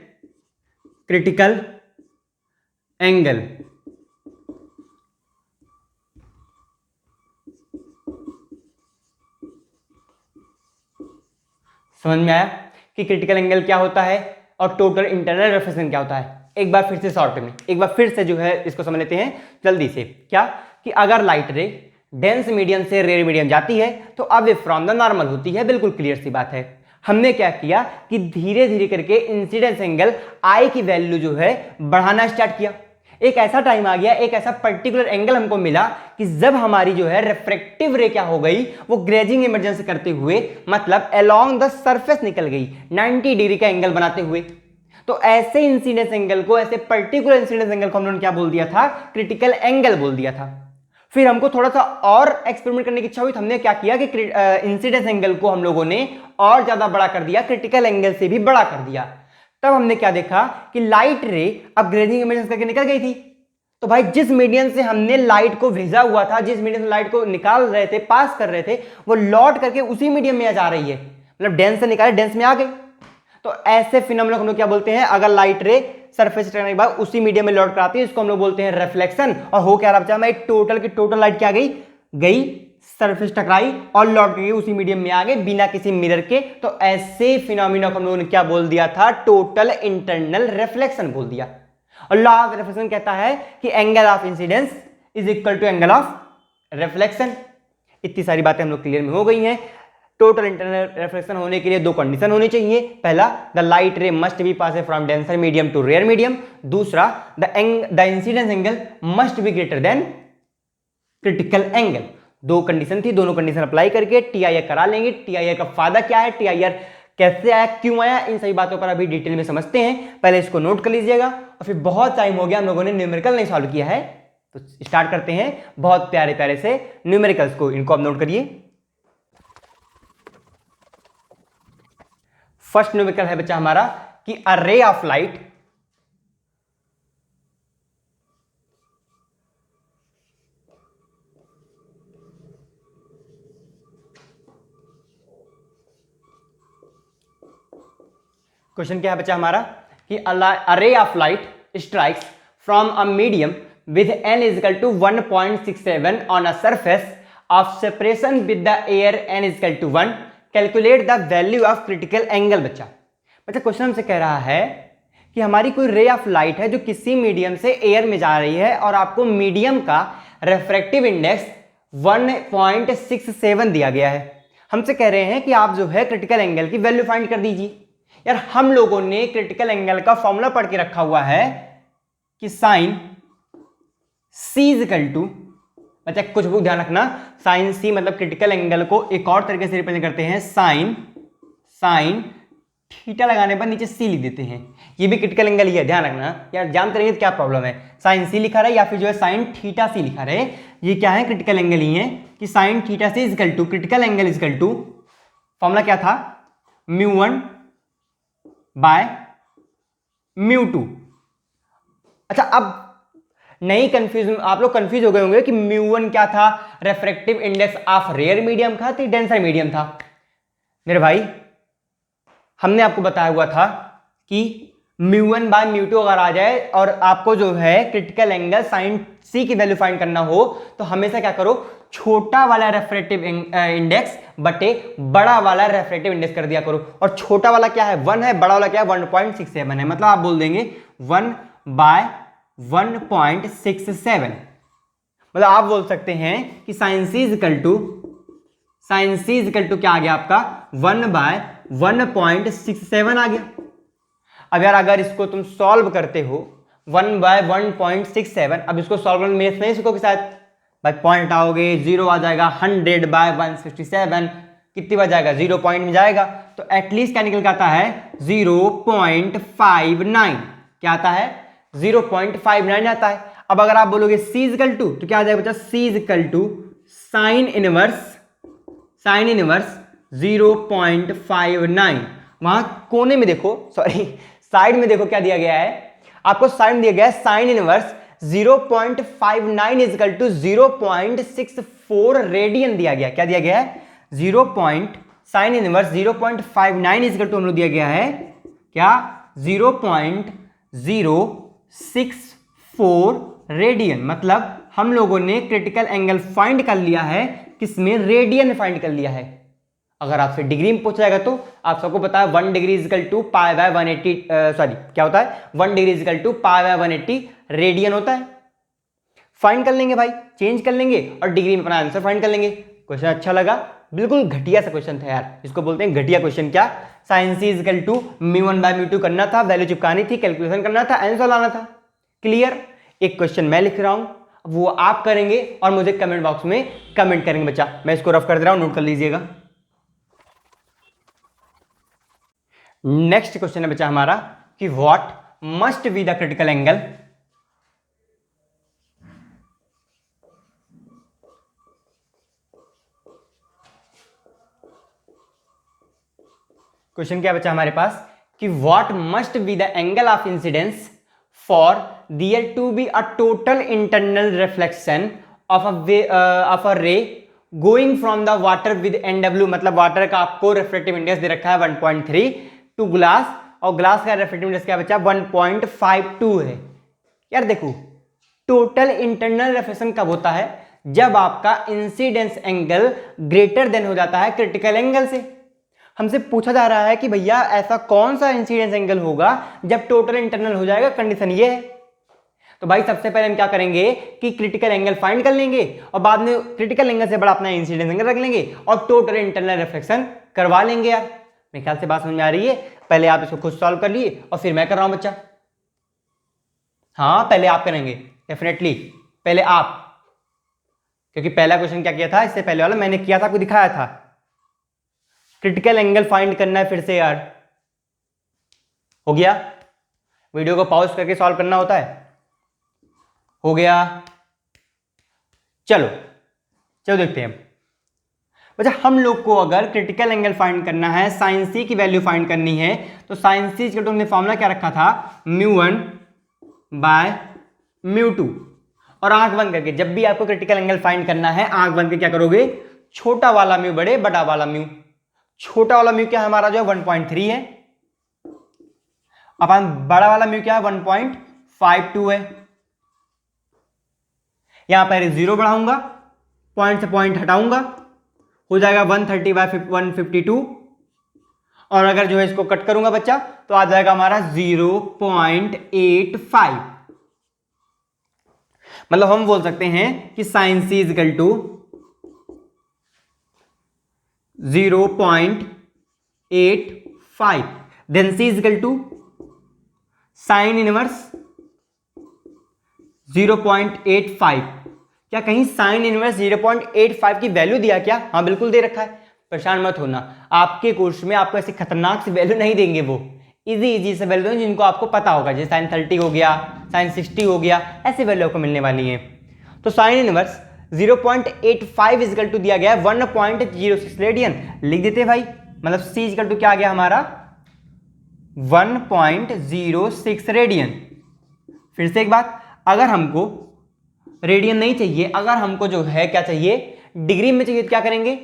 critical angle. समझ में आया कि critical angle क्या होता है और टोटल इंटरनल रिफ्लेक्शन क्या होता है? एक बार फिर से शॉर्ट में, एक बार फिर से जो है इसको समझ लेते हैं जल्दी से। क्या कि अगर लाइट रे डेंस मीडियम से रेयर मीडियम जाती है तो अवे फ्रॉम द नॉर्मल होती है, बिल्कुल क्लियर सी बात है। हमने क्या किया कि धीरे धीरे करके इंसिडेंस एंगल आई की वैल्यू जो है बढ़ाना स्टार्ट किया। एक ऐसा टाइम आ गया, एक ऐसा पर्टिकुलर एंगल हमको मिला कि जब हमारी जो है रिफ्रैक्टिव रे क्या हो गई, वो ग्रेजिंग इमर्जेंस करते हुए मतलब अलोंग द सरफेस निकल गई 90 डिग्री का एंगल बनाते हुए। तो ऐसे इंसिडेंस एंगल को, ऐसे पर्टिकुलर इंसिडेंस एंगल को हम लोगों ने क्या बोल दिया था, क्रिटिकल एंगल बोल दिया था। फिर हमको थोड़ा सा और एक्सपेरिमेंट करने की इच्छा हुई, तो हमने क्या किया कि इंसिडेंस एंगल को हम लोगों ने और ज्यादा बड़ा कर दिया, क्रिटिकल एंगल से भी बड़ा कर दिया। तब हमने क्या देखा कि लाइट रे अब ग्रेजिंग इमर्जेंस करके निकल गई थी। तो भाई जिस मीडियम से हमने लाइट को भेजा हुआ था, जिस मीडियम से लाइट को निकाल रहे थे, पास कर रहे थे, वो लौट करके उसी मीडियम में जा रही है, मतलब डेंस से निकाले डेंस में आ गई। तो ऐसे फिनोमेना हम लोग क्या बोलते हैं, अगर लाइट रे सरफेस करने के बाद उसी मीडियम में लौट कर आती है, इसको हम लोग बोलते हैं रिफ्लेक्शन। और हो क्या रहा है, टोटल की टोटल लाइट क्या गई सरफेस टकराई और लौट गई उसी मीडियम में आ गए बिना किसी मिरर के। तो ऐसे फिनोमेना को हम लोगों ने क्या बोल दिया था, टोटल इंटरनल रिफ्लेक्शन बोल दिया। और लॉ ऑफ रिफ्लेक्शन कहता है कि angle of incidence is equal to angle of reflection. इतनी सारी बातें हम लोग क्लियर में हो गई हैं। टोटल इंटरनल रिफ्लेक्शन होने के लिए दो कंडीशन होनी चाहिए। पहला, the light ray must be pass from denser medium to rare medium. दूसरा, the incidence angle must be greater than critical angle. दो कंडीशन थी, दोनों कंडीशन अप्लाई करके TIR करा लेंगे। TIR का फायदा क्या है, TIR कैसे आया, क्यों आया, इन सभी बातों पर अभी डिटेल में समझते हैं। पहले इसको नोट कर लीजिएगा। और फिर बहुत टाइम हो गया हम लोगों ने न्यूमेरिकल नहीं सॉल्व किया है, तो स्टार्ट करते हैं बहुत प्यारे प्यारे से न्यूमेरिकल्स को। इनको आप नोट करिए। फर्स्ट न्यूमेरिकल है बच्चा हमारा कि a ray of light question क्या है बच्चा हमारा कि a ray of light strikes from a medium with n is equal to 1.67 on a surface of separation with the air n is equal to 1. Calculate the value of critical angle। बच्चा question हमसे कह रहा है कि हमारी कोई रे of light है जो किसी मीडियम से एयर में जा रही है और आपको मीडियम का रिफ्रैक्टिव इंडेक्स 1.67 दिया गया है। हमसे कह रहे हैं कि आप जो है क्रिटिकल एंगल की वैल्यू फाइंड कर दीजिए। यार हम लोगों ने क्रिटिकल एंगल का फॉर्मूला पढ़ के रखा हुआ है कि sine C is equal to बच्चा कुछ बुक ध्यान रखना, साइन सी मतलब क्रिटिकल एंगल को एक और तरीके से रिप्रेजेंट करते हैं, साइन थीटा लगाने पर नीचे सी लिख देते हैं, ये भी क्रिटिकल एंगल ही है, ध्यान रखना यार, जानते रहिए क्या प्रॉब्लम है, साइन सी लिखा रहे या फिर जो है साइन थीटा सी लिखा रहे, ये क्या है, क्रिटिकल एंगल ही है कि sine theta C is equal to critical angle is equal to, formula क्या था, μ1 बाय μ2। अच्छा अब नहीं कंफ्यूज, आप लोग कंफ्यूज हो गए होंगे कि μ1 क्या था, refractive index of rare medium था कि डेंसर मीडियम था। मेरे भाई हमने आपको बताया हुआ था कि μ1 बाय μ2 अगर आ जाए और आपको जो है क्रिटिकल एंगल साइन सी की वैल्यू फाइंड करना हो तो हमेशा क्या करो, छोटा वाला रेफ्रेक्टिव इंडेक्स बटे बड़ा वाला रेफ्रेक्टिव इंडेक्स कर दिया करो, और छोटा वाला क्या है 1 है, बड़ा वाला क्या है 1.67 है, मतलब आप बोल देंगे 1 बाय 1.67, मतलब आप बोल सकते हैं कि साइन सी इजकल टू क्या आ गया आपका 1 बाय 1.67 आ गया। अब यार अगर इसको तुम सॉल्व करते हो 1 बाय 1.67, अब इसको सॉल्व करने में नहीं सीखोगे शायद, भाई पॉइंट आओगे 0 आ जाएगा, 100 बाय 167 कितनी बार जाएगा, 0 पॉइंट में जाएगा, तो एटलीस्ट क्या निकल के आता है 0.59, क्या आता है 0.59 आता है। अब अगर आप बोलोगे c इजकल टू तो क्या आ जाएगा बच्चा, c is equal to sine inverse 0.59, वहां कोने में देखो, सॉरी साइड में देखो क्या दिया गया है, आपको साइड में दिया गया है sine inverse 0.59 is equal to 0.64 radian दिया गया, क्या दिया गया है, साइन इनवर्स 0.59 इजकल टू हम लोग दिया गया है क्या, 0.064 रेडियन, मतलब हम लोगों ने क्रिटिकल एंगल फाइंड कर लिया है, किसमें, रेडियन में फाइंड कर लिया है। अगर आपसे डिग्री में पूछा जाएगा तो आप सबको पता है 1 degree is equal to pi by 180, sorry क्या होता है 1 degree is equal to pi by 180 radian होता है। फाइंड कर लेंगे भाई, चेंज कर लेंगे और डिग्री में अपना आंसर फाइंड कर लेंगे। क्वेश्चन अच्छा लगा, बिल्कुल घटिया सा क्वेश्चन था यार, इसको बोलते हैं घटिया क्वेश्चन। क्या, sine C is equal to μ1 by μ2 करना था, वैल्यू चिपकानी थी, कैलकुलेशन करना था, आंसर लाना था। क्लियर। एक क्वेश्चन मैं लिख रहा हूं, वो आप करेंगे और मुझे कमेंट बॉक्स में कमेंट करेंगे बच्चा। मैं इसको रफ कर दे रहा हूं, नोट कर लीजिएगा। नेक्स्ट क्वेश्चन है बच्चा हमारा कि what must be the critical angle, question क्या बच्चा हमारे पास कि what must be the angle of incidence for there to be a total internal reflection of a ray going from the water with NW, मतलब water का आपको reflective index दे रखा है 1.3 टू ग्लास, और ग्लास का रिफ्लेक्टिव इंडेक्स क्या बच्चा 1.52 है। यार देखो, टोटल इंटरनल रिफ्लेक्शन कब होता है, जब आपका इंसिडेंस एंगल ग्रेटर देन हो जाता है क्रिटिकल एंगल से। हमसे पूछा जा रहा है कि भैया ऐसा कौन सा इंसिडेंस एंगल होगा जब टोटल इंटरनल हो जाएगा, कंडीशन ये है। तो भाई सबसे पहले हम क्या करेंगे कि क्रिटिकल एंगल फाइंड कर लेंगे और बाद में क्रिटिकल एंगल से बड़ा अपना इंसिडेंस एंगल रख लेंगे और टोटल इंटरनल रिफ्लेक्शन करवा लेंगे। यार मेरे ख्याल से बात समझ में आ रही है। पहले आप इसको खुद सॉल्व कर लिए और फिर मैं कर रहा हूं बच्चा। हाँ पहले आप करेंगे डेफिनेटली, पहले आप, क्योंकि पहला क्वेश्चन क्या किया था, इससे पहले वाला मैंने किया था, आपको दिखाया था। क्रिटिकल एंगल फाइंड करना है फिर से यार, हो गया, वीडियो को पॉज करके सॉल्व करना होता है, हो गया। चलो चलो देखते हैं बच्चा, हम लोग को अगर क्रिटिकल एंगल फाइंड करना है, साइन सी की वैल्यू फाइंड करनी है, तो साइन सी का तुमने फॉर्मूला क्या रखा था, μ1 बाय μ2, और आंख बंद करके जब भी आपको क्रिटिकल एंगल फाइंड करना है, आंख बंद करके क्या करोगे, छोटा वाला म्यू बड़े बड़ा वाला म्यू, छोटा वाला म्यू क्या हमारा जो है 1.3 है, अपन बड़ा वाला म्यू क्या है 1.52 है। यहां पर 0 बढ़ाऊंगा, पॉइंट से पॉइंट हटाऊंगा, हो जाएगा 130 बाय 152, और अगर जो है इसको कट करूंगा बच्चा तो आ जाएगा हमारा 0.85। मतलब हम बोल सकते हैं कि sine C is equal to 0.85, then C is equal to sine inverse 0.85, क्या कहीं साइन इनवर्स 0.85 की वैल्यू दिया क्या? हाँ बिल्कुल दे रखा है। परेशान मत होना, आपके कोर्स में आपको ऐसी खतरनाक सी वैल्यू नहीं देंगे, वो इजी इजी से वैल्यू जिनको आपको पता होगा, जैसे साइन 30 हो गया, साइन 60 हो गया, ऐसी वैल्यू आपको मिलने वाली है। तो साइन इनवर्स 0.85 इजकल टू दिया गया है 1.06 रेडियन, लिख देते भाई। मतलब सी इजकल टू क्या आ गया हमारा 1.06 रेडियन। फिर से एक बात, अगर हमको रेडियन नहीं चाहिए, अगर हमको जो है क्या चाहिए, डिग्री में चाहिए, तो क्या करेंगे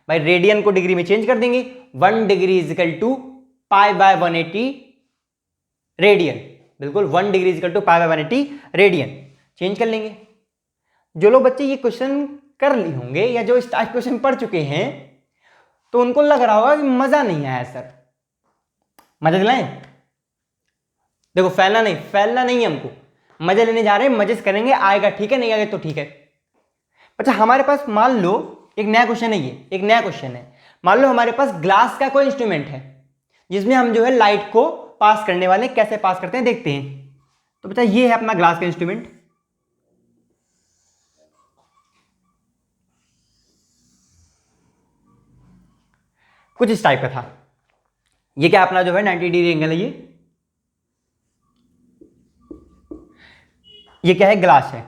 भाई, रेडियन को डिग्री में चेंज कर देंगे। 1 degree is equal to pi by 180 radian, बिल्कुल 1 degree is equal to pi by 180 radian change कर लेंगे। जो लोग बच्चे ये क्वेश्चन कर लिए होंगे या जो इस टाइप क्वेश्चन पढ़ चुके हैं, तो उनको लग रहा होगा कि मजा नहीं आया सर। मजा दिलाएं? देखो फैलना नहीं है, हमको मजे लेने जा रहे हैं, मजे से करेंगे, आएगा ठीक है, नहीं आएगा तो ठीक है। अच्छा हमारे पास मान लो एक नया क्वेश्चन है, ये एक नया क्वेश्चन है। मान लो हमारे पास ग्लास का कोई इंस्ट्रूमेंट है जिसमें हम जो है लाइट को पास करने वाले, कैसे पास करते हैं देखते हैं। तो बच्चा ये है अपना ग्लास का इंस्ट्रूमेंट, कुछ इस टाइप का था। ये क्या अपना जो है 90 डिग्री एंगल है, ये क्या है, ग्लास है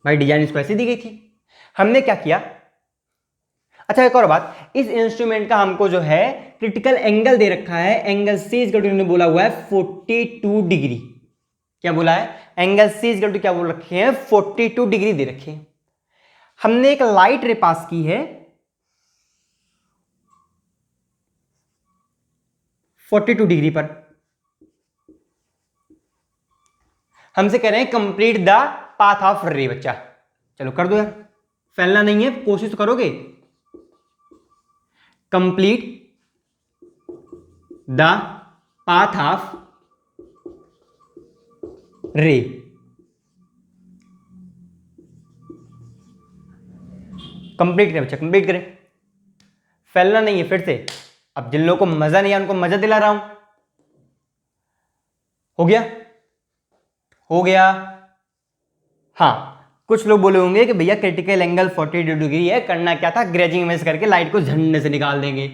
भाई। डिजाइन इसको ऐसी दी गई थी, हमने क्या किया। अच्छा एक और बात, इस इंस्ट्रूमेंट का हमको जो है क्रिटिकल एंगल दे रखा है, angle C is equal to बोला हुआ है 42 डिग्री। क्या बोला है, angle C is equal to क्या बोल रखे हैं, 42 डिग्री दे रखे हैं। हमने एक लाइट रे पास की है 42 डिग्री पर, हमसे कह रहे हैं कंप्लीट द पाथ ऑफ रे। बच्चा चलो कर दो यार, फैलना नहीं है, कोशिश तो करोगे। कंप्लीट द पाथ ऑफ रे। कंप्लीट करें बच्चा, कंप्लीट करें, फैलना नहीं है। फिर से, अब जिन लोगों को मजा नहीं है उनको मजा दिला रहा हूं। हो गया, हो गया। हाँ कुछ लोग बोले होंगे कि भैया क्रिटिकल एंगल 42 डिग्री है, करना क्या था, ग्रेजिंग इमेज करके लाइट को झंडे से निकाल देंगे।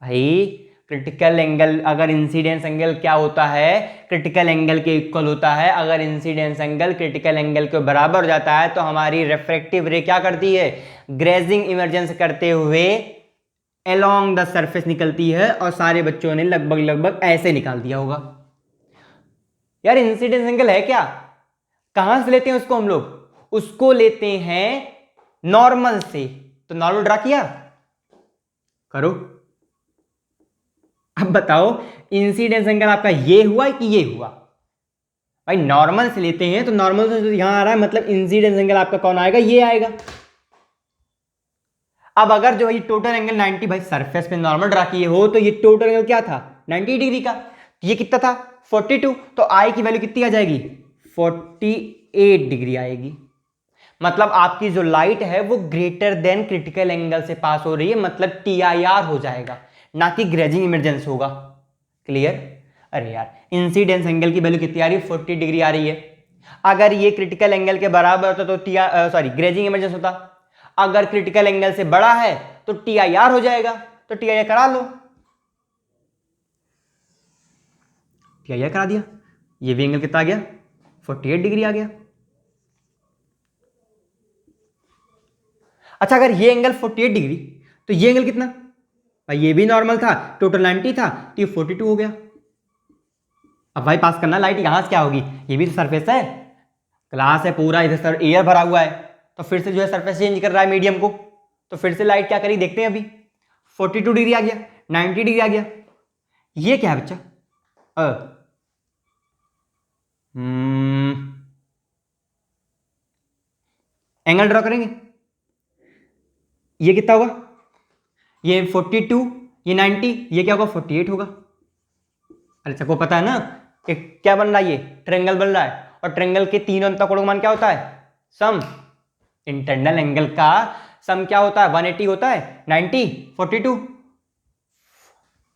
भाई क्रिटिकल एंगल, अगर इंसिडेंस एंगल क्या होता है, क्रिटिकल एंगल के इक्वल होता है। अगर इंसिडेंस एंगल क्रिटिकल एंगल के बराबर हो जाता है तो हमारी रिफ्रैक्टिव रे क्या करती है, ग्रेजिंग इमर्जेंस करते हुए अलोंग द सरफेस निकलती है। और सारे बच्चों ने लगभग लगभग ऐसे निकाल दिया होगा। यार इंसिडेंस एंगल है क्या, कहां से लेते हैं उसको हम लोग, उसको लेते हैं नॉर्मल से। तो नॉर्मल ड्रा किया, करो। अब बताओ इंसिडेंस एंगल आपका ये हुआ कि ये हुआ। भाई नॉर्मल से लेते हैं तो नॉर्मल से यहां आ रहा है, मतलब इंसिडेंस एंगल आपका कौन आएगा, ये आएगा। अब अगर जो ये टोटल एंगल 90, भाई सरफेस पे नॉर्मल ड्रा किए हो तो ये टोटल एंगल क्या था 90 डिग्री का, ये कितना था 42, तो आई की वैल्यू कितनी आ जाएगी 48 डिग्री आएगी। मतलब आपकी जो लाइट है वो ग्रेटर देन क्रिटिकल एंगल से पास हो रही है, मतलब TIR हो जाएगा, ना कि ग्रेजिंग इमरजेंस होगा। क्लियर? अरे यार इंसिडेंस एंगल की वैल्यू कितनी आ रही है 40 डिग्री आ रही है। अगर ये क्रिटिकल एंगल के बराबर होता तो ग्रेजिंग इमरजेंस होता। अगर क्रिटिकल एंगल से बड़ा है तो TIR हो जाएगा, तो TIR करा लो। TIR करा दिया, ये भी एंगल कितना आ गया 48 डिग्री आ गया। अच्छा अगर ये एंगल 48 डिग्री तो ये एंगल कितना, भाई ये भी नॉर्मल था, टोटल 90 था, तो ये 42 हो गया। अब भाई पास करना, लाइट यहां से क्या होगी, ये भी तो सरफेस है, ग्लास है पूरा, इधर एयर भरा हुआ है, तो फिर से जो है सरफेस चेंज कर रहा है मीडियम को, तो फिर से लाइट क्या करी देखते हैं। अभी 42 डिग्री आ गया, 90 डिग्री आ गया। ये क्या है बच्चा, एंगल ड्रॉ करेंगे। ये कितना होगा, ये 42, ये 90, ये क्या होगा 48 होगा। अरे सबको पता है ना कि क्या बन रहा है, ये ट्रायंगल बन रहा है, और ट्रायंगल के तीनों अंतःकोण का मान क्या होता है, सम। इंटरनल एंगल का सम क्या होता है 180 होता है, 90, 42,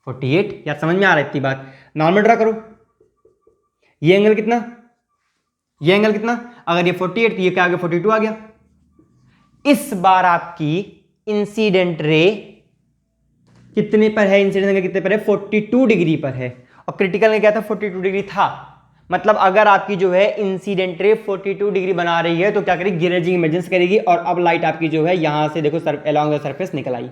48। यार समझ में आ रहा है इतनी बात। नॉर्मल ड्रा करो, ये एंगल कितना ये एंगल कितना, अगर ये 48 तो ये क्या आ गया 42 आ गया। इस बार आपकी इंसिडेंट रे कितने पर है, इंसिडेंट एंगल कितने पर है 42 डिग्री पर है, और क्रिटिकल में क्या था 42 डिग्री था। मतलब अगर आपकी जो है इंसिडेंट रे 42 डिग्री बना रही है तो क्या करेगी, गिरेजिंग इमरजेंस करेगी, और अब लाइट आपकी जो है यहां से देखो अलोंग द सरफेस निकल आई।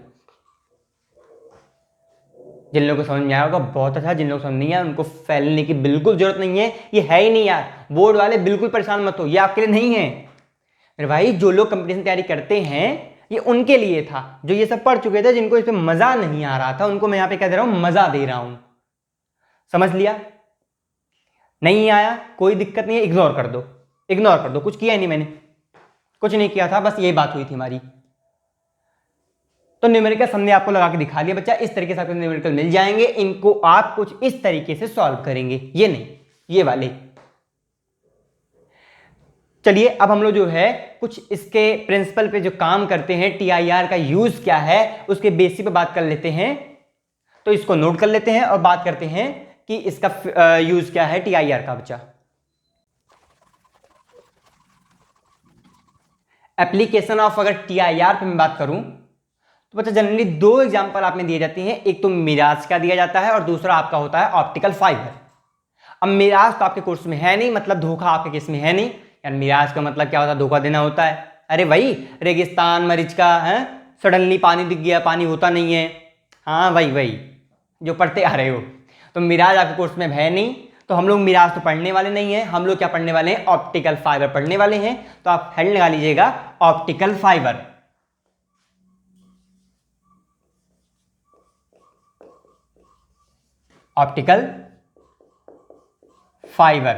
जिन लोगों को समझ में आया होगा बहुत अच्छा, जिन लोगों को समझ नहीं आया उनको फैलने की बिल्कुल जरूरत नहीं है, ये है ही नहीं यार। बोर्ड वाले बिल्कुल परेशान मत हो, ये आपके लिए नहीं है मेरे भाई। जो लोग कंपटीशन तैयारी करते हैं ये उनके लिए था, जो ये सब पढ़ चुके थे, जिनको इसमें मजा नहीं आ रहा था उनको मैं यहां पे कह दे रहा हूं मजा दे रहा हूं। समझ लिया? नहीं आया कोई दिक्कत नहीं है, इग्नोर कर दो, इग्नोर कर दो, कुछ किया नहीं मैंने, कुछ नहीं किया था, बस यही बात हुई थी हमारी। तो न्यूमेरिकल हमने आपको लगा के दिखा दिया बच्चा, इस तरीके से आपको न्यूमेरिकल मिल जाएंगे, इनको आप कुछ इस तरीके से सॉल्व करेंगे, ये नहीं ये वाले। चलिए अब हम लोग जो है कुछ इसके प्रिंसिपल पे जो काम करते हैं, टीआईआर का यूज क्या है उसके बेसिस पे बात कर लेते हैं। तो इसको नोट कर लेते हैं और बात करते हैं कि इसका यूज क्या है टीआईआर का बच्चा। एप्लीकेशन ऑफ अगर टीआईआर पे मैं बात करूं तो बच्चा जनरली दो एग्जांपल आप में दिए जाते हैं, एक तो मिराज का दिया जाता है और दूसरा आपका होता है ऑप्टिकल फाइबर। अब मिराज तो आपके कोर्स में है नहीं, मतलब धोखा आपके केस में है नहीं यार। मिराज का मतलब क्या होता है, धोखा देना होता है। अरे भाई रेगिस्तान मरीज का है, सडनली पानी दिख गया, पानी होता नहीं है, हाँ भाई वही जो पढ़ते आ रहे हो। तो मिराज आपके कोर्स में है नहीं, तो हम लोग मिराज तो पढ़ने वाले नहीं है, हम लोग क्या पढ़ने वाले हैं, ऑप्टिकल फाइबर पढ़ने वाले हैं। तो आप हेड लगा लीजिएगा ऑप्टिकल फाइबर। ऑप्टिकल फाइबर,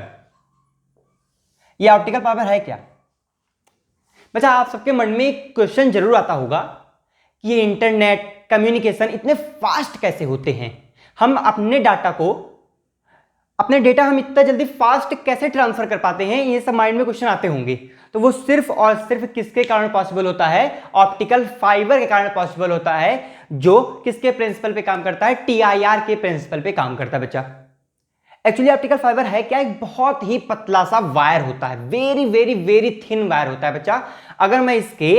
ये ऑप्टिकल फाइबर है क्या बच्चा? आप सबके मन में एक क्वेश्चन जरूर आता होगा कि ये इंटरनेट कम्युनिकेशन इतने फास्ट कैसे होते हैं, हम अपने डेटा हम इतना जल्दी फास्ट कैसे ट्रांसफर कर पाते हैं, ये सब माइंड में क्वेश्चन आते होंगे। तो वो सिर्फ और सिर्फ किसके कारण पॉसिबल होता है, ऑप्टिकल फाइबर के कारण पॉसिबल होता है, जो किसके प्रिंसिपल पे काम करता है, टीआईआर के प्रिंसिपल पे काम करता है बच्चा। एक्चुअली ऑप्टिकल फाइबर है क्या, एक बहुत ही पतला सा वायर होता है, very very very thin wire होता है बच्चा। अगर मैं इसके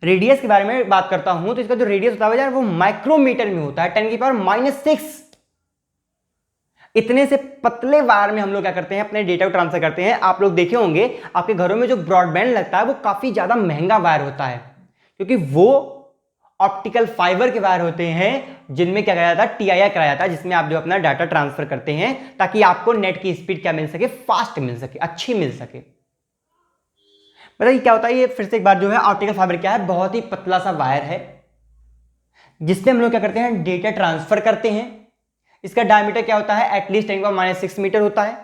रेडियस के बारे में बात करता हूं तो इसका जो रेडियस होता है यार वो माइक्रोमीटर में होता है, 10⁻⁻⁶। इतने से पतले वायर में हम लोग क्या करते हैं, अपने डेटा को ट्रांसफर करते हैं। आप लोग देखे होंगे आपके घरों में जो ब्रॉडबैंड लगता है वो काफी ज्यादा महंगा वायर होता है, क्योंकि वो ऑप्टिकल फाइबर के वायर होते हैं जिनमें क्या कराया जाता है, टीआईआर कराया जाता है, जिसमें आप जो अपना डाटा ट्रांसफर करते हैं ताकि आपको नेट की स्पीड क्या मिल सके, फास्ट मिल सके, अच्छी मिल सके। बताइए क्या होता है, ये फिर से एक बार जो है ऑप्टिकल फाइबर क्या है, बहुत ही पतला सा वायर है जिससे हम लोग क्या करते हैं, डेटा ट्रांसफर करते हैं। इसका डायमीटर क्या होता है, एटलीस्ट 10⁻⁶ मीटर होता है।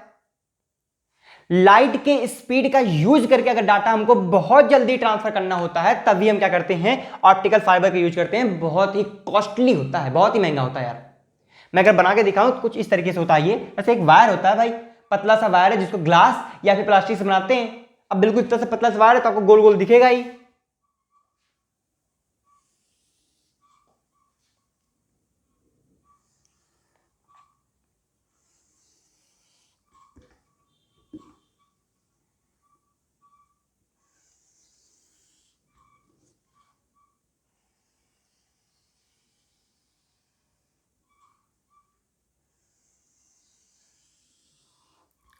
लाइट के स्पीड का यूज करके अगर डाटा हमको बहुत जल्दी ट्रांसफर करना होता है तभी हम क्या करते हैं, ऑप्टिकल फाइबर का यूज करते हैं। बहुत ही कॉस्टली होता है, बहुत ही महंगा होता है यार। मैं अगर बना के दिखाऊं तो कुछ इस तरीके से होता है। ये ऐसे एक वायर होता है भाई, पतला सा वायर है जिसको ग्लास या फिर प्लास्टिक से बनाते हैं। अब बिल्कुल इतना सा पतला सा वायर है तो आपको गोल गोल दिखेगा ही।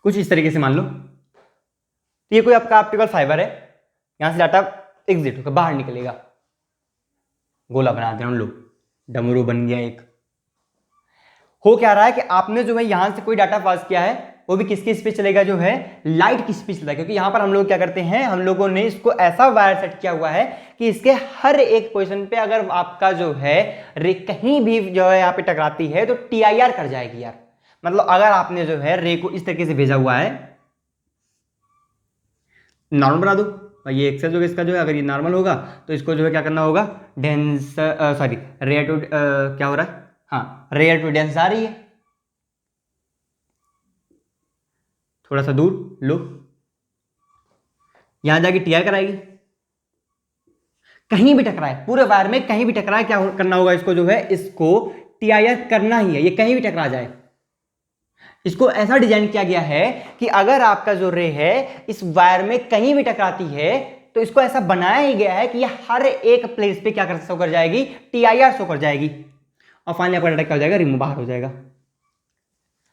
कुछ इस तरीके से मान लो, तो ये कोई आपका ऑप्टिकल फाइबर है, यहां से डाटा एग्जिट होकर बाहर निकलेगा। गोला बना दे हम लोग, डमरू बन गया एक। हो क्या रहा है कि आपने जो है यहां से कोई डाटा पास किया है, वो भी किसकी स्पीड चलेगा, जो है लाइट की स्पीड चलेगा। क्योंकि यहां पर हम लोग क्या करते हैं, हम लोगों ने इसको ऐसा वायर सेट किया हुआ है कि इसके हर एक पोजीशन पे अगर आपका जो है रे कहीं भी जो है यहाँ पे टकराती है तो टीआईआर कर जाएगी यार। मतलब अगर आपने जो है रे को इस तरीके से भेजा हुआ है, नॉर्मल बना दो भाई, ये एक्सेस होगा इसका जो है, अगर ये नॉर्मल होगा तो इसको जो है क्या करना होगा, डेंस सॉरी रेयर टू क्या हो रहा है, हाँ रेयर टू डेंस आ रही है, थोड़ा सा दूर लो, यहां जाके टीआई कराएगी। कहीं भी टकराए पूरे वायर में, कहीं भी टकराए क्या करना होगा, इसको जो है इसको टीआईआर करना ही है, ये कहीं भी टकरा जाए। इसको ऐसा डिजाइन किया गया है कि अगर आपका जो रे है इस वायर में कहीं भी टकराती है तो इसको ऐसा बनाया ही गया है कि ये हर एक प्लेस पे क्या शो कर जाएगी, TIR शो कर जाएगी, और फाइनली आपका डाटा क्या हो जाएगा, रिमूव बाहर हो जाएगा।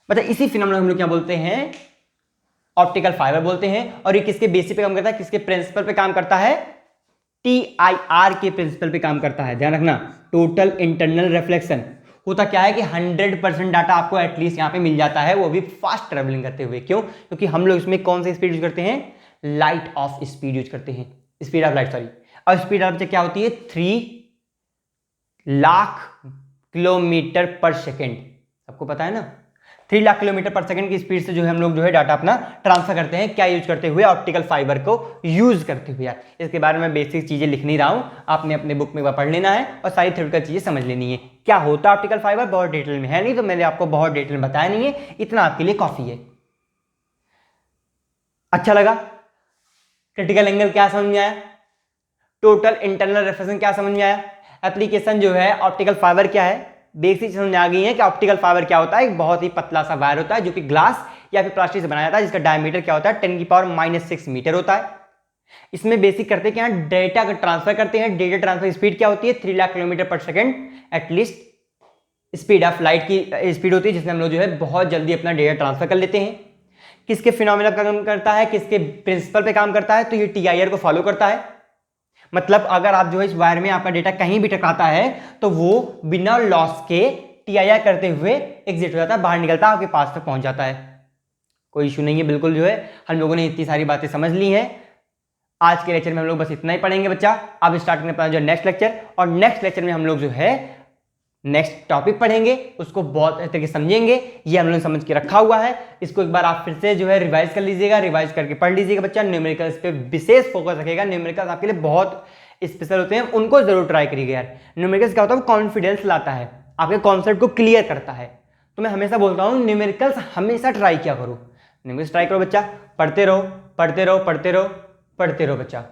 मतलब इसी फिनोमेनन हम लोग क्या बोलते हैं, ऑप्टिकल फाइबर बोलते हैं। और ये किसके बेसिस पे काम करता है, किसके प्रिंसिपल पे काम करता है, TIR के प्रिंसिपल पे काम करता है। ध्यान रखना, टोटल इंटरनल रिफ्लेक्शन। होता क्या है कि 100% डाटा आपको एटलीस्ट यहाँ पे मिल जाता है, वो भी फास्ट ट्रेवलिंग करते हुए। क्यों? क्योंकि हम लोग इसमें कौन सी स्पीड यूज करते हैं, लाइट ऑफ स्पीड यूज करते हैं, स्पीड ऑफ लाइट, सॉरी। और स्पीड ऑफ क्या होती है, 3 लाख किलोमीटर पर सेकेंड। सबको पता है ना, 3 लाख किलोमीटर पर सेकंड की स्पीड से जो है हम लोग जो है डाटा अपना ट्रांसफर करते हैं। क्या यूज करते हुए, ऑप्टिकल फाइबर को यूज करते हुए। यार इसके बारे में बेसिक चीजें लिख नहीं रहा हूं, आपने अपने बुक में पढ़ लेना है और सारी थ्योरेटिकल चीजें समझ लेनी है। क्या होता है ऑप्टिकल फाइबर, बहुत डिटेल में है नहीं, तो मैंने आपको बहुत डिटेल में बताया नहीं है, इतना आपके लिए काफी है। अच्छा लगा? क्रिटिकल एंगल क्या समझ में आया, टोटल इंटरनल रिफ्लेक्शन क्या समझ में आया, एप्लीकेशन जो है ऑप्टिकल फाइबर क्या है, बेसिक समझ आ गई है कि ऑप्टिकल फाइबर क्या होता है। एक बहुत ही पतला सा वायर होता है जो कि ग्लास या फिर प्लास्टिक से बनाया जाता है, जिसका डायमीटर क्या होता है, 10⁻⁻6 मीटर होता है। इसमें बेसिक करते हैं क्या, डेटा का ट्रांसफर करते हैं। डेटा ट्रांसफर स्पीड क्या होती है, 3 लाख किलोमीटर पर second, at least speed of light की स्पीड होती है, जिसमें हम लोग जो है बहुत जल्दी अपना डेटा ट्रांसफर कर लेते हैं। किसके फिनोमेना पर काम करता है, किसके प्रिंसिपल पे काम करता है, तो ये TIR को फॉलो करता है। मतलब अगर आप जो है इस वायर में आपका डेटा कहीं भी टकराता है तो वो बिना लॉस के TIR करते हुए एग्जिट हो जाता है, बाहर निकलता है, आपके पास तक पहुंच जाता है। कोई इशू नहीं है, बिल्कुल जो है हम लोगों ने इतनी सारी बातें समझ ली हैं। आज के लेक्चर में हम लोग बस इतना ही पढ़ेंगे बच्चा। अब स्टार्ट करने पर जो नेक्स्ट लेक्चर, और नेक्स्ट लेक्चर में हम लोग जो है नेक्स्ट टॉपिक पढ़ेंगे, उसको बहुत अच्छे तरीके से समझेंगे। ये हम लोग समझ के रखा हुआ है, इसको एक बार आप फिर से जो है रिवाइज कर लीजिएगा, रिवाइज करके पढ़ लीजिएगा बच्चा। न्यूमेरिकल्स पे विशेष फोकस रखेगा, न्यूमेरिकल्स आपके लिए बहुत स्पेशल होते हैं, उनको जरूर ट्राई करिएगा यार। न्यूमेरिकल्स क्या होता है, वो कॉन्फिडेंस लाता है, आपके कॉन्सेप्ट को क्लियर करता है। तो मैं हमेशा बोलता हूँ न्यूमेरिकल्स हमेशा ट्राई किया करो, न्यूमेरिकल्स ट्राई करो बच्चा, पढ़ते रहो, पढ़ते रहो, पढ़ते रहो, पढ़ते रहो बच्चा।